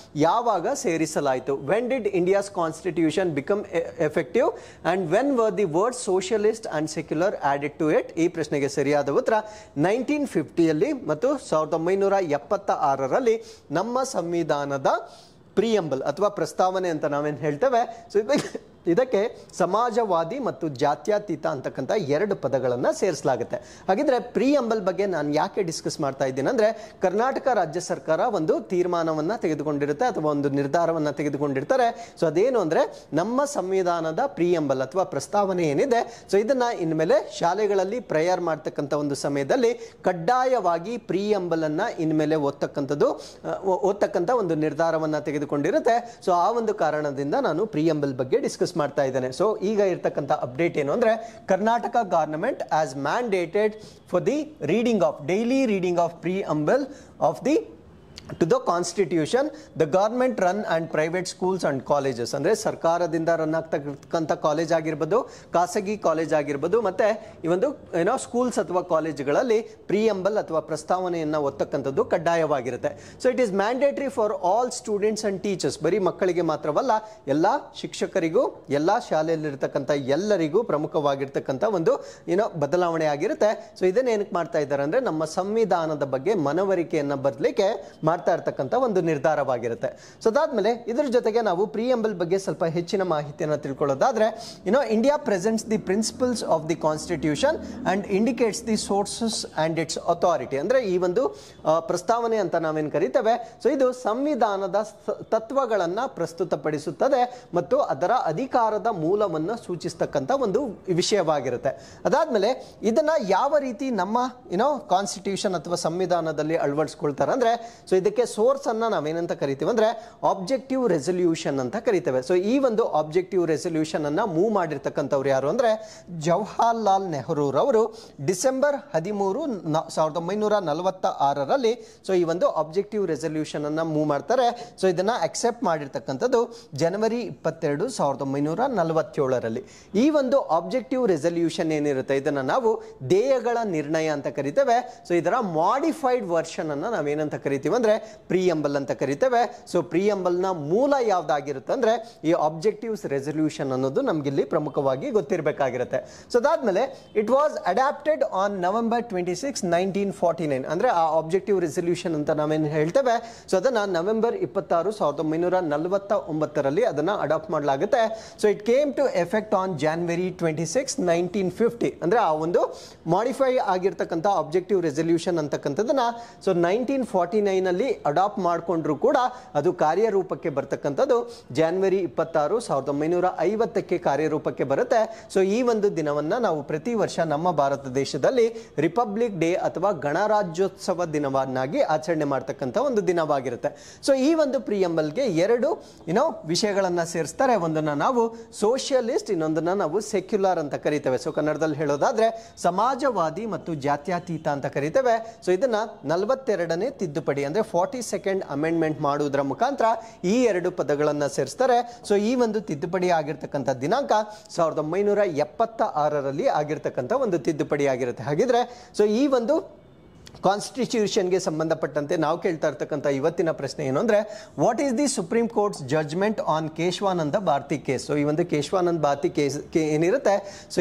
ಯಾವಾಗ ಸೇರಿಸಲಾಯಿತು? When did India's constitution become effective and when were the word socialist and secular added to it? ಈ ಪ್ರಶ್ನೆಗೆ ಸರಿಯಾದ ಉತ್ತರ 1950ಯಲ್ಲಿ ಮತ್ತು 1976ರಲ್ಲಿ ನಮ್ಮ ಸಂವಿಧಾನದ ಪ್ರಿಯಂಬಲ್ ಅಥವಾ ಪ್ರಸ್ತಾವನೆ ಅಂತ ನಾವೇನು ಹೇಳ್ತೇವೆ. ಸೊ ಇದಕ್ಕೆ ಸಮಾಜವಾದಿ ಮತ್ತು ಜಾತ್ಯತೀತ ಅಂತಕ್ಕಂಥ 2 ಪದಗಳನ್ನು ಸೇರಿಸಲಾಗುತ್ತೆ. ಹಾಗಿದ್ರೆ ಪ್ರಿಯಂಬಲ್ ಬಗ್ಗೆ ನಾನು ಯಾಕೆ ಡಿಸ್ಕಸ್ ಮಾಡ್ತಾ ಇದ್ದೀನಿ ಅಂದರೆ, ಕರ್ನಾಟಕ ರಾಜ್ಯ ಸರ್ಕಾರ ಒಂದು ತೀರ್ಮಾನವನ್ನು ತೆಗೆದುಕೊಂಡಿರುತ್ತೆ ಅಥವಾ ಒಂದು ನಿರ್ಧಾರವನ್ನು ತೆಗೆದುಕೊಂಡಿರ್ತಾರೆ. ಸೊ ಅದೇನು ಅಂದರೆ ನಮ್ಮ ಸಂವಿಧಾನದ ಪ್ರಿಯಂಬಲ್ ಅಥವಾ ಪ್ರಸ್ತಾವನೆ ಏನಿದೆ ಸೊ ಇದನ್ನ ಇನ್ಮೇಲೆ ಶಾಲೆಗಳಲ್ಲಿ ಪ್ರೇಯರ್ ಮಾಡ್ತಕ್ಕಂಥ ಒಂದು ಸಮಯದಲ್ಲಿ ಕಡ್ಡಾಯವಾಗಿ ಪ್ರಿಯಂಬಲ್ ಅನ್ನ ಇನ್ಮೇಲೆ ಓದ್ತಕ್ಕಂಥ ಒಂದು ನಿರ್ಧಾರವನ್ನು ತೆಗೆದುಕೊಂಡಿರುತ್ತೆ. ಸೊ ಆ ಒಂದು ಕಾರಣದಿಂದ ನಾನು ಪ್ರಿಯಂಬಲ್ ಬಗ್ಗೆ ಡಿಸ್ಕಸ್ ಮಾಡ್ತಾ ಇದ್ದೇನೆ. ಸೊ ಈಗ ಇರ್ತಕ್ಕಂಥ ಅಪ್ಡೇಟ್ ಏನು ಅಂದ್ರೆ, Karnataka government as mandated for the daily reading of preamble of the to the constitution the government run and private schools and colleges, ಅಂದ್ರೆ ಸರ್ಕಾರದಿಂದ ರನ್ ಆಗ್ತಕ್ಕಂಥ ಕಾಲೇಜ್ ಆಗಿರ್ಬೋದು, ಖಾಸಗಿ ಕಾಲೇಜ್ ಆಗಿರ್ಬೋದು, ಮತ್ತೆ ಈ ಒಂದು ಸ್ಕೂಲ್ಸ್ ಅಥವಾ ಕಾಲೇಜುಗಳಲ್ಲಿ ಪ್ರಿಯಂಬಲ್ ಅಥವಾ ಪ್ರಸ್ತಾವನೆಯನ್ನು ಓದ್ತಕ್ಕಂಥದ್ದು ಕಡ್ಡಾಯವಾಗಿರುತ್ತೆ. So it is mandatory for all students and teachers, ಬರೀ ಮಕ್ಕಳಿಗೆ ಮಾತ್ರವಲ್ಲ ಎಲ್ಲ ಶಿಕ್ಷಕರಿಗೂ ಎಲ್ಲ ಶಾಲೆಯಲ್ಲಿರ್ತಕ್ಕಂಥ ಎಲ್ಲರಿಗೂ ಪ್ರಮುಖವಾಗಿರ್ತಕ್ಕಂಥ ಒಂದು ಬದಲಾವಣೆ ಆಗಿರುತ್ತೆ. ಸೊ ಇದನ್ನ ಏನಕ್ಕೆ ಮಾಡ್ತಾ ಇದ್ದಾರೆ ಅಂದ್ರೆ ನಮ್ಮ ಸಂವಿಧಾನದ ಬಗ್ಗೆ ಮನವರಿಕೆಯನ್ನು ಬರಲಿಕ್ಕೆ ಮಾಡ್ತಾ ಇರ್ತಕ್ಕಂಥ ಒಂದು ನಿರ್ಧಾರವಾಗಿರುತ್ತೆ. ಸೊ ಅದಾದ್ಮೇಲೆ ಇದ್ರ ಜೊತೆಗೆ ನಾವು ಪ್ರಿಯಂಬಲ್ ಬಗ್ಗೆ ಸ್ವಲ್ಪ ಹೆಚ್ಚಿನ ಮಾಹಿತಿಯನ್ನು ತಿಳ್ಕೊಳ್ಳೋದಾದ್ರೆ, India presents the principles of the constitution and indicates the sources and its authority, ಅಂದ್ರೆ ಈ ಒಂದು ಪ್ರಸ್ತಾವನೆ ಅಂತ ನಾವೇನು ಕರಿತೇವೆ ಸೊ ಇದು ಸಂವಿಧಾನದ ತತ್ವಗಳನ್ನ ಪ್ರಸ್ತುತಪಡಿಸುತ್ತದೆ ಮತ್ತು ಅದರ ಅಧಿಕಾರದ ಮೂಲವನ್ನು ಸೂಚಿಸ್ತಕ್ಕಂಥ ಒಂದು ವಿಷಯವಾಗಿರುತ್ತೆ. ಅದಾದ್ಮೇಲೆ ಇದನ್ನ ಯಾವ ರೀತಿ ನಮ್ಮ ಕಾನ್ಸ್ಟಿಟ್ಯೂಷನ್ ಅಥವಾ ಸಂವಿಧಾನದಲ್ಲಿ ಅಳವಡಿಸ್ಕೊಳ್ತಾರೆ ಅಂದ್ರೆ, ಸೊ ಇದಕ್ಕೆ ಸೋರ್ಸ್ ಅನ್ನ ನಾವೇನಂತ ಕರಿತೀವಿ ಅಂದ್ರೆ ಆಬ್ಜೆಕ್ಟಿವ್ ರೆಸಲ್ಯೂಷನ್ ಅಂತ ಕರಿತೇವೆ. ಸೊ ಈ ಒಂದು ಆಬ್ಜೆಕ್ಟಿವ್ ರೆಸಲ್ಯೂಷನ್ ಅನ್ನ ಮೂವ್ ಮಾಡಿರ್ತಕ್ಕಂಥವ್ರು ಯಾರು ಅಂದ್ರೆ ಜವಾಹರ್ಲಾಲ್ ನೆಹರು ರವರು ಡಿಸೆಂಬರ್ 13, 1946ರಲ್ಲಿ ಸೊ ಈ ಒಂದು ಆಬ್ಜೆಕ್ಟಿವ್ ರೆಸಲ್ಯೂಷನ್ ಅನ್ನ ಮೂವ್ ಮಾಡ್ತಾರೆ. ಸೊ ಇದನ್ನ ಅಕ್ಸೆಪ್ಟ್ ಮಾಡಿರ್ತಕ್ಕಂಥದ್ದು ಜನವರಿ 22, 1947ರಲ್ಲಿ. ಈ ಒಂದು ಆಬ್ಜೆಕ್ಟಿವ್ ರೆಸಲ್ಯೂಷನ್ ಏನಿರುತ್ತೆ ಇದನ್ನ ನಾವು ಧ್ಯೇಯಗಳ ನಿರ್ಣಯ ಅಂತ ಕರಿತೇವೆ. ಸೊ ಇದರ ಮಾಡಿಫೈಡ್ ವರ್ಷನ್ ಅನ್ನ ನಾವೇನಂತ ಕರಿತೀವಿ ಅಂದ್ರೆ ಪ್ರಿಯಂಬಲ್ ಅಂತ ಕರಿತೇವೆ. ಸೊ ಪ್ರಿಯಂಬಲ್ ನ ಮೂಲ ಯಾವ್ದಾಗಿರುತ್ತೆ ಅಂದ್ರೆ ಈ ಆಬ್ಜೆಕ್ಟಿವ್ಸ್ ರೆಸಲ್ಯೂಷನ್ ಅನ್ನೋದು ನಮ್ಗಿಲ್ಲಿ ಪ್ರಮುಖವಾಗಿ ಗೊತ್ತಿರಬೇಕಾಗಿರುತ್ತೆ. ಸೊ ಅದಾದ್ಮೇಲೆ it was adopted on November 26, 1949 ಅಂದ್ರೆ ಆ ಆಬ್ಜೆಕ್ಟಿವ್ ರೆಸಲ್ಯೂಷನ್ ಅಂತ ನಾವೇನು ಹೇಳ್ತೇವೆ ಸೊ ಅದನ್ನ ನವೆಂಬರ್ 26, 1949ರಲ್ಲಿ ಅದನ್ನ ಅಡಾಪ್ಟ್ ಮಾಡಲಾಗುತ್ತೆ. So it came to effect on January 26, 1950 ಅಂದ್ರೆ ಆ ಒಂದು ಮಾಡಿಫೈ ಆಗಿರ್ತಕ್ಕಂಥ ಆಬ್ಜೆಕ್ಟಿವ್ ರೆಸಲ್ಯೂಷನ್ ಅಂತಕ್ಕಂಥದ್ದನ್ನ ಸೊ 1949ನಲ್ಲಿ ಅಡಾಪ್ಟ್ ಮಾಡಿಕೊಂಡ್ರು ಕೂಡ ಅದು ಕಾರ್ಯರೂಪಕ್ಕೆ ಬರ್ತಕ್ಕಂಥದ್ದು ಜಾನ್ವರಿ 26, 1950ಕ್ಕೆ ಕಾರ್ಯರೂಪಕ್ಕೆ ಬರುತ್ತೆ. ಸೊ ಈ ಒಂದು ದಿನವನ್ನ ನಾವು ಪ್ರತಿ ವರ್ಷ ನಮ್ಮ ಭಾರತ ದೇಶದಲ್ಲಿ ರಿಪಬ್ಲಿಕ್ ಡೇ ಅಥವಾ ಗಣರಾಜ್ಯೋತ್ಸವ ದಿನವನ್ನಾಗಿ ಆಚರಣೆ ಮಾಡ್ತಕ್ಕಂಥ ಒಂದು ದಿನವಾಗಿರುತ್ತೆ. ಸೊ ಈ ಒಂದು ಪ್ರಿಯಂಬಲ್ಗೆ ಎರಡು ವಿಷಯಗಳನ್ನ ಸೇರಿಸ್ತಾರೆ. ಒಂದನ್ನ ನಾವು ಸೋಷಿಯಲಿಸ್ಟ್, ಇನ್ನೊಂದನ್ನ ನಾವು ಸೆಕ್ಯುಲರ್ ಅಂತ ಕರಿತೇವೆ. ಸೊ ಕನ್ನಡದಲ್ಲಿ ಹೇಳೋದಾದ್ರೆ ಸಮಾಜವಾದಿ ಮತ್ತು ಜಾತ್ಯತೀತ ಅಂತ ಕರಿತೇವೆ. ಸೊ ಇದನ್ನ 42ನೇ ತಿದ್ದುಪಡಿ ಅಂದ್ರೆ 42nd ಅಮೆಂಡ್ಮೆಂಟ್ ಮಾಡುವುದರ ಮುಖಾಂತರ ಈ ಎರಡು ಪದಗಳನ್ನ ಸೇರಿಸ್ತಾರೆ. ಸೊ ಈ ಒಂದು ತಿದ್ದುಪಡಿ ಆಗಿರ್ತಕ್ಕಂಥ ದಿನಾಂಕ 1976ರಲ್ಲಿ ಆಗಿರ್ತಕ್ಕಂಥ ಒಂದು ತಿದ್ದುಪಡಿ ಆಗಿರುತ್ತೆ. ಹಾಗಿದ್ರೆ ಸೊ ಈ ಒಂದು ಕಾನ್ಸ್ಟಿಟ್ಯೂಷನ್ಗೆ ಸಂಬಂಧಪಟ್ಟಂತೆ ನಾವು ಕೇಳ್ತಾ ಇರ್ತಕ್ಕಂಥ ಇವತ್ತಿನ ಪ್ರಶ್ನೆ ಏನು ಅಂದ್ರೆ what is the Supreme Court's judgement on Keshavananda Bharati case. So ಈ ಒಂದು ಕೇಶವಾನಂದ ಭಾರತಿ ಕೇಸ್ ಏನಿರುತ್ತೆ ಸೊ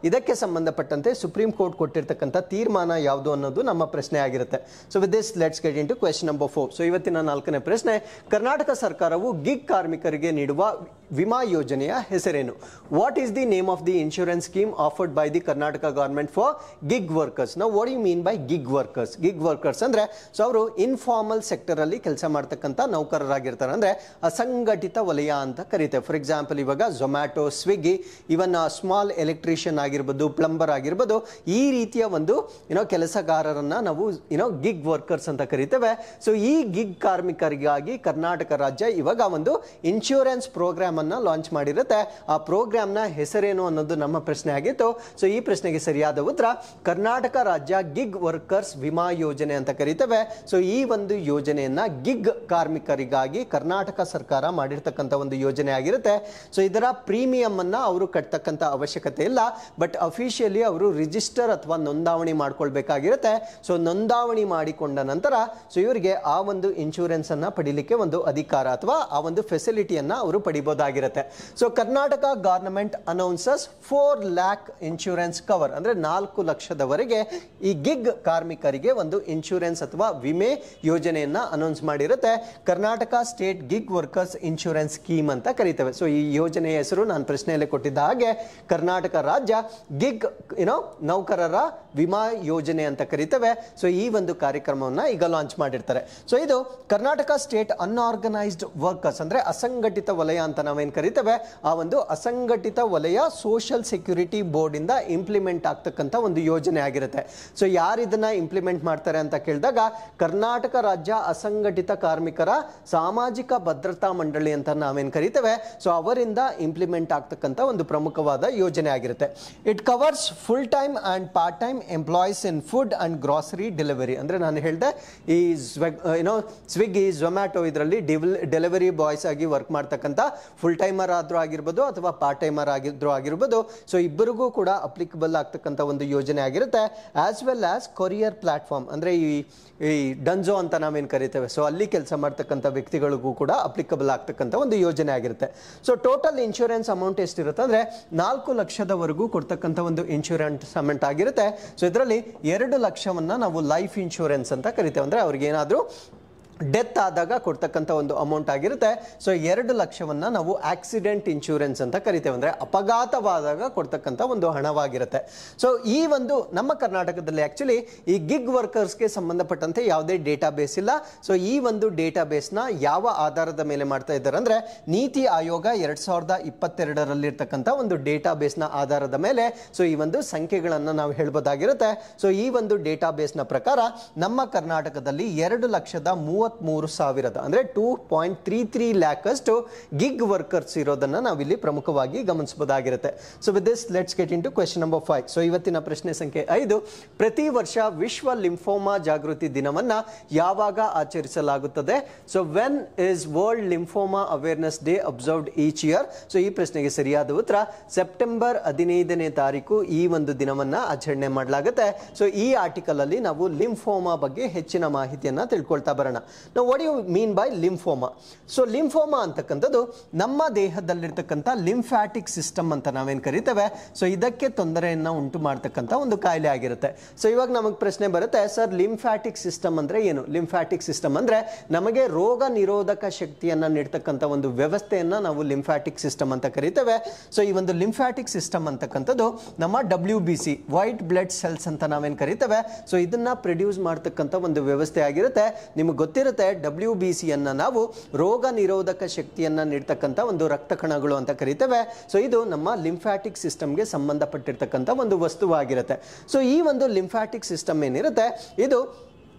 ಇದಕ್ಕೆ ಸಂಬಂಧಪಟ್ಟಂತೆ ಸುಪ್ರೀಂ ಕೋರ್ಟ್ ಕೊಟ್ಟಿರ್ತಕ್ಕಂಥ ತೀರ್ಮಾನ ಯಾವುದು ಅನ್ನೋದು ನಮ್ಮ ಪ್ರಶ್ನೆ ಆಗಿರುತ್ತೆ. So with this let's get into question number 4. So ಇವತ್ತಿನ 4ನೇ ಪ್ರಶ್ನೆ, ಕರ್ನಾಟಕ ಸರ್ಕಾರವು ಗಿಗ್ ಕಾರ್ಮಿಕರಿಗೆ ನೀಡುವ ವಿಮಾ ಯೋಜನೆಯ ಹೆಸರೇನು? What is the name of the insurance scheme offered by the Karnataka government for gig workers? ನಾವು what you mean by gig workers? Gig workers ಅಂದ್ರೆ ಸೊ ಅವರು ಇನ್ಫಾರ್ಮಲ್ ಸೆಕ್ಟರ್ ಅಲ್ಲಿ ಕೆಲಸ ಮಾಡ್ತಕ್ಕಂಥ ನೌಕರರಾಗಿರ್ತಾರೆ, ಅಂದ್ರೆ ಅಸಂಘಟಿತ ವಲಯ ಅಂತ ಕರೀತೇವೆ. ಫಾರ್ ಎಕ್ಸಾಂಪಲ್ ಇವಾಗ Zomato, Swiggy, even small electrician ಆಗಿರ್ಬೋದು, ಪ್ಲಂಬರ್ ಆಗಿರ್ಬೋದು, ಈ ರೀತಿಯ ಒಂದು ಕೆಲಸಗಾರರನ್ನ ನಾವು ಗಿಗ್ ವರ್ಕರ್ಸ್ ಅಂತ ಕರಿತೇವೆ. ಸೊ ಈ ಗಿಗ್ ಕಾರ್ಮಿಕರಿಗಾಗಿ ಕರ್ನಾಟಕ ರಾಜ್ಯ ಇವಾಗ ಒಂದು ಇನ್ಶೂರೆನ್ಸ್ ಪ್ರೋಗ್ರಾಮ್ ಅನ್ನ ಲಾಂಚ್ ಮಾಡಿರುತ್ತೆ. ಆ ಪ್ರೋಗ್ರಾಮ್ ನ ಹೆಸರೇನು ಅನ್ನೋದು ನಮ್ಮ ಪ್ರಶ್ನೆ ಆಗಿತ್ತು. ಸೊ ಈ ಪ್ರಶ್ನೆಗೆ ಸರಿಯಾದ ಉತ್ತರ ಕರ್ನಾಟಕ ರಾಜ್ಯ ಗಿಗ್ ವರ್ಕರ್ಸ್ ವಿಮಾ ಯೋಜನೆ ಅಂತ ಕರೀತೇವೆ. ಸೊ ಈ ಒಂದು ಯೋಜನೆಯನ್ನ ಗಿಗ್ ಕಾರ್ಮಿಕರಿಗಾಗಿ ಕರ್ನಾಟಕ ಸರ್ಕಾರ ಮಾಡಿರ್ತಕ್ಕಂಥ ಒಂದು ಯೋಜನೆ ಆಗಿರುತ್ತೆ. ಸೊ ಇದರ ಪ್ರೀಮಿಯಂ ಅನ್ನ ಅವರು ಕಟ್ಟತಕ್ಕಂಥ ಅವಶ್ಯಕತೆ ಇಲ್ಲ, ಬಟ್ ಅಫಿಷಿಯಲಿ ಅವರು ರಿಜಿಸ್ಟರ್ ಅಥವಾ ನೋಂದಾವಣಿ ಮಾಡ್ಕೊಳ್ಬೇಕಾಗಿರುತ್ತೆ. ಸೊ ನೋಂದಾವಣಿ ಮಾಡಿಕೊಂಡ ನಂತರ ಸೊ ಇವರಿಗೆ ಆ ಒಂದು ಇನ್ಶೂರೆನ್ಸ್ ಅನ್ನ ಪಡಿಲಿಕ್ಕೆ ಒಂದು ಅಧಿಕಾರ ಅಥವಾ ಆ ಒಂದು ಫೆಸಿಲಿಟಿಯನ್ನ ಅವರು ಪಡಿಬಹುದಾಗಿರುತ್ತೆ. So Karnataka government announces 4 lakh insurance cover ಅಂದ್ರೆ 4 ಲಕ್ಷದವರೆಗೆ ಈ ಗಿಗ್ ಕಾರ್ಮಿಕರಿಗೆ ಒಂದು ಇನ್ಶೂರೆನ್ಸ್ ಅಥವಾ ವಿಮೆ ಯೋಜನೆಯನ್ನ ಅನೌನ್ಸ್ ಮಾಡಿರುತ್ತೆ. Karnataka state gig workers insurance scheme ಅಂತ ಕರೀತೇವೆ. ಸೊ ಈ ಯೋಜನೆಯ ಹೆಸರು ನಾನು ಪ್ರಶ್ನೆಯಲ್ಲಿ ಕೊಟ್ಟಿದ್ದ ಹಾಗೆ ಕರ್ನಾಟಕ ರಾಜ್ಯ ಗಿಗ್ ನೌಕರರ ವಿಮಾ ಯೋಜನೆ ಅಂತ ಕರೀತೇವೆ. ಸೊ ಈ ಒಂದು ಕಾರ್ಯಕ್ರಮವನ್ನ ಈಗ ಲಾಂಚ್ ಮಾಡಿರ್ತಾರೆ. ಸೊ ಇದು ಕರ್ನಾಟಕ ಸ್ಟೇಟ್ ಅನ್ಆರ್ಗನೈಸ್ಡ್ ವರ್ಕರ್ಸ್ ಅಂದ್ರೆ ಅಸಂಘಟಿತ ವಲಯ ಅಂತ ನಾವೇನು ಕರೀತೇವೆ, ಆ ಒಂದು ಅಸಂಘಟಿತ ವಲಯ ಸೋಷಿಯಲ್ ಸೆಕ್ಯೂರಿಟಿ ಬೋರ್ಡ್ ಇಂದ ಇಂಪ್ಲಿಮೆಂಟ್ ಆಗ್ತಕ್ಕಂಥ ಒಂದು ಯೋಜನೆ ಆಗಿರುತ್ತೆ. ಸೊ ಯಾರಿದನ್ನ ಇಂಪ್ಲಿಮೆಂಟ್ ಮಾಡ್ತಾರೆ ಅಂತ ಕೇಳಿದಾಗ ಕರ್ನಾಟಕ ರಾಜ್ಯ ಅಸಂಘಟಿತ ಕಾರ್ಮಿಕರ ಸಾಮಾಜಿಕ ಭದ್ರತಾ ಮಂಡಳಿ ಅಂತ ನಾವೇನು ಕರೀತೇವೆ. ಸೊ ಅವರಿಂದ ಇಂಪ್ಲಿಮೆಂಟ್ ಆಗ್ತಕ್ಕಂಥ ಒಂದು ಪ್ರಮುಖವಾದ ಯೋಜನೆ ಆಗಿರುತ್ತೆ. It covers full time and part time employees in food and grocery delivery. ಅಂದ್ರೆ ನಾನು ಹೇಳಿದೆ ಈ ಸ್ವಿಗ್ಗಿ, ಝೊಮ್ಯಾಟೊ ಇದರಲ್ಲಿ ಡೆಲಿವರಿ ಬಾಯ್ಸ್ ಆಗಿ ವರ್ಕ್ ಮಾಡ್ತಕ್ಕಂಥ ಫುಲ್ ಟೈಮರ್ ಆದ್ರೂ ಆಗಿರ್ಬೋದು ಅಥವಾ ಪಾರ್ಟ್ ಟೈಮರ್ ಆಗಿರ್ಬೋದು. ಸೊ ಇಬ್ಬರಿಗೂ ಕೂಡ ಅಪ್ಲಿಕಬಲ್ ಆಗ್ತಕ್ಕಂಥ ಒಂದು ಯೋಜನೆ ಆಗಿರುತ್ತೆ. As well as courier platform ಅಂದ್ರೆ ಈ ಡನ್ಜೋ ಅಂತ ನಾವೇನು ಕರಿತೇವೆ. ಸೊ ಅಲ್ಲಿ ಕೆಲಸ ಮಾಡ್ತಕ್ಕಂಥ ವ್ಯಕ್ತಿಗಳಿಗೂ ಕೂಡ ಅಪ್ಲಿಕಬಲ್ ಆಗ್ತಕ್ಕಂಥ ಒಂದು ಯೋಜನೆ ಆಗಿರುತ್ತೆ. ಸೊ ಟೋಟಲ್ ಇನ್ಶೂರೆನ್ಸ್ ಅಮೌಂಟ್ ಎಷ್ಟಿರುತ್ತೆ ಅಂದ್ರೆ 4 ಲಕ್ಷದವರೆಗೂ ಕೊಡ್ತಕ್ಕಂಥ ಒಂದು ಇನ್ಶೂರೆನ್ಸ್ ಅಮೌಂಟ್ ಆಗಿರುತ್ತೆ. ಸೊ ಇದರಲ್ಲಿ 2 ಲಕ್ಷವನ್ನ ನಾವು ಲೈಫ್ ಇನ್ಶೂರೆನ್ಸ್ ಅಂತ ಕರಿತೇವೆ. ಅಂದ್ರೆ ಅವ್ರಿಗೆ ಏನಾದರೂ ಡೆತ್ ಆದಾಗ ಕೊಡ್ತಕ್ಕಂಥ ಒಂದು ಅಮೌಂಟ್ ಆಗಿರುತ್ತೆ. ಸೊ 2 ಲಕ್ಷವನ್ನ ನಾವು ಆಕ್ಸಿಡೆಂಟ್ ಇನ್ಶೂರೆನ್ಸ್ ಅಂತ ಕರಿತೇವೆ, ಅಂದ್ರೆ ಅಪಘಾತವಾದಾಗ ಕೊಡ್ತಕ್ಕಂಥ ಒಂದು ಹಣವಾಗಿರುತ್ತೆ. ಸೊ ಈ ಒಂದು ನಮ್ಮ ಕರ್ನಾಟಕದಲ್ಲಿ ಆಕ್ಚುಲಿ ಈ ಗಿಗ್ ವರ್ಕರ್ಸ್ಗೆ ಸಂಬಂಧಪಟ್ಟಂತೆ ಯಾವುದೇ ಡೇಟಾ ಬೇಸ್ ಇಲ್ಲ. ಸೊ ಈ ಒಂದು ಡೇಟಾ ಬೇಸ್ನ ಯಾವ ಆಧಾರದ ಮೇಲೆ ಮಾಡ್ತಾ ಇದ್ದಾರೆ ಅಂದ್ರೆ ನೀತಿ ಆಯೋಗ 2022ರಲ್ಲಿ ಇರ್ತಕ್ಕಂಥ ಒಂದು ಡೇಟಾ ಬೇಸ್ನ ಆಧಾರದ ಮೇಲೆ ಸೊ ಈ ಒಂದು ಸಂಖ್ಯೆಗಳನ್ನು ನಾವು ಹೇಳ್ಬೋದಾಗಿರುತ್ತೆ. ಸೊ ಈ ಒಂದು ಡೇಟಾ ಬೇಸ್ನ ಪ್ರಕಾರ ನಮ್ಮ ಕರ್ನಾಟಕದಲ್ಲಿ 2,33,000 ಅಂದ್ರೆ 2.33 ಲ್ಯಾಕ್ ಅಷ್ಟು ಗಿಗ್ ವರ್ಕರ್ಸ್ ಇರೋದನ್ನ ನಾವಿಲ್ಲಿ ಪ್ರಮುಖವಾಗಿ ಗಮನಿಸಬಹುದಾಗಿರುತ್ತೆ. So with this let's get in to question number 5. So ಇವತ್ತಿನ ಪ್ರಶ್ನೆ ಸಂಖ್ಯೆ 5, ಪ್ರತಿ ವರ್ಷ ವಿಶ್ವ ಲಿಂಫೋಮಾ ಜಾಗೃತಿ ದಿನವನ್ನ ಯಾವಾಗ ಆಚರಿಸಲಾಗುತ್ತದೆ? So when is world lymphoma awareness day observed each year? So ಈ ಪ್ರಶ್ನೆಗೆ ಸರಿಯಾದ ಉತ್ತರ ಸೆಪ್ಟೆಂಬರ್ 15ನೇ ತಾರೀಕು ಈ ಒಂದು ದಿನವನ್ನ ಆಚರಣೆ ಮಾಡಲಾಗುತ್ತೆ. ಸೊ ಈ ಆರ್ಟಿಕಲ್ ಅಲ್ಲಿ ನಾವು ಲಿಂಫೋಮಾ ಬಗ್ಗೆ ಹೆಚ್ಚಿನ ಮಾಹಿತಿಯನ್ನ ತಿಳ್ಕೊಳ್ತಾ ಬರೋಣ. ನಾವು what you mean by lymphoma? So lymphoma ಅಂತಕ್ಕಂಥದ್ದು ನಮ್ಮ ದೇಹದಲ್ಲಿರ್ತಕ್ಕಂಥ ಲಿಂಫ್ಯಾಟಿಕ್ ಸಿಸ್ಟಮ್ ಅಂತ ನಾವೇನು ಕರಿತೇವೆ, ಸೊ ಇದಕ್ಕೆ ತೊಂದರೆಯನ್ನ ಉಂಟು ಮಾಡ್ತಕ್ಕಂಥ ಒಂದು ಕಾಯಿಲೆ ಆಗಿರುತ್ತೆ. ಸೊ ಇವಾಗ ನಮಗೆ ಪ್ರಶ್ನೆ ಬರುತ್ತೆ, ಸರ್ ಲಿಂಫ್ಯಾಟಿಕ್ ಸಿಸ್ಟಮ್ ಅಂದ್ರೆ ಏನು? ಲಿಂಫ್ಯಾಟಿಕ್ ಸಿಸ್ಟಮ್ ಅಂದ್ರೆ ನಮಗೆ ರೋಗ ನಿರೋಧಕ ಶಕ್ತಿಯನ್ನ ನೀಡ್ತಕ್ಕಂಥ ಒಂದು ವ್ಯವಸ್ಥೆಯನ್ನ ನಾವು ಲಿಂಫ್ಯಾಟಿಕ್ ಸಿಸ್ಟಮ್ ಅಂತ ಕರಿತೇವೆ. ಸೊ ಈ ಒಂದು ಲಿಂಫ್ಯಾಟಿಕ್ ಸಿಸ್ಟಮ್ ಅಂತಕ್ಕಂಥದ್ದು ನಮ್ಮ WBC ವೈಟ್ ಬ್ಲಡ್ ಸೆಲ್ಸ್ ಅಂತ ನಾವೇನು ಕರಿತೇವೆ, ಸೊ ಇದನ್ನ ಪ್ರೊಡ್ಯೂಸ್ ಮಾಡ್ತಕ್ಕಂಥ ಒಂದು ವ್ಯವಸ್ಥೆ ಆಗಿರುತ್ತೆ. ನಿಮಗೆ ಗೊತ್ತಿರುತ್ತೆ WBC ಅನ್ನ ನಾವು ರೋಗ ನಿರೋಧಕ ಶಕ್ತಿಯನ್ನ ನೀಡ್ತಕ್ಕಂಥ ಒಂದು ರಕ್ತ ಕಣಗಳು ಅಂತ ಕರಿತೇವೆ. ಸೊ ಇದು ನಮ್ಮ ಲಿಂಫ್ಯಾಟಿಕ್ ಸಿಸ್ಟಮ್ಗೆ ಸಂಬಂಧಪಟ್ಟಿರ್ತಕ್ಕಂಥ ಒಂದು ವಸ್ತುವಾಗಿರುತ್ತೆ. ಸೊ ಈ ಒಂದು ಲಿಂಫ್ಯಾಟಿಕ್ ಸಿಸ್ಟಮ್ ಏನಿರುತ್ತೆ ಇದು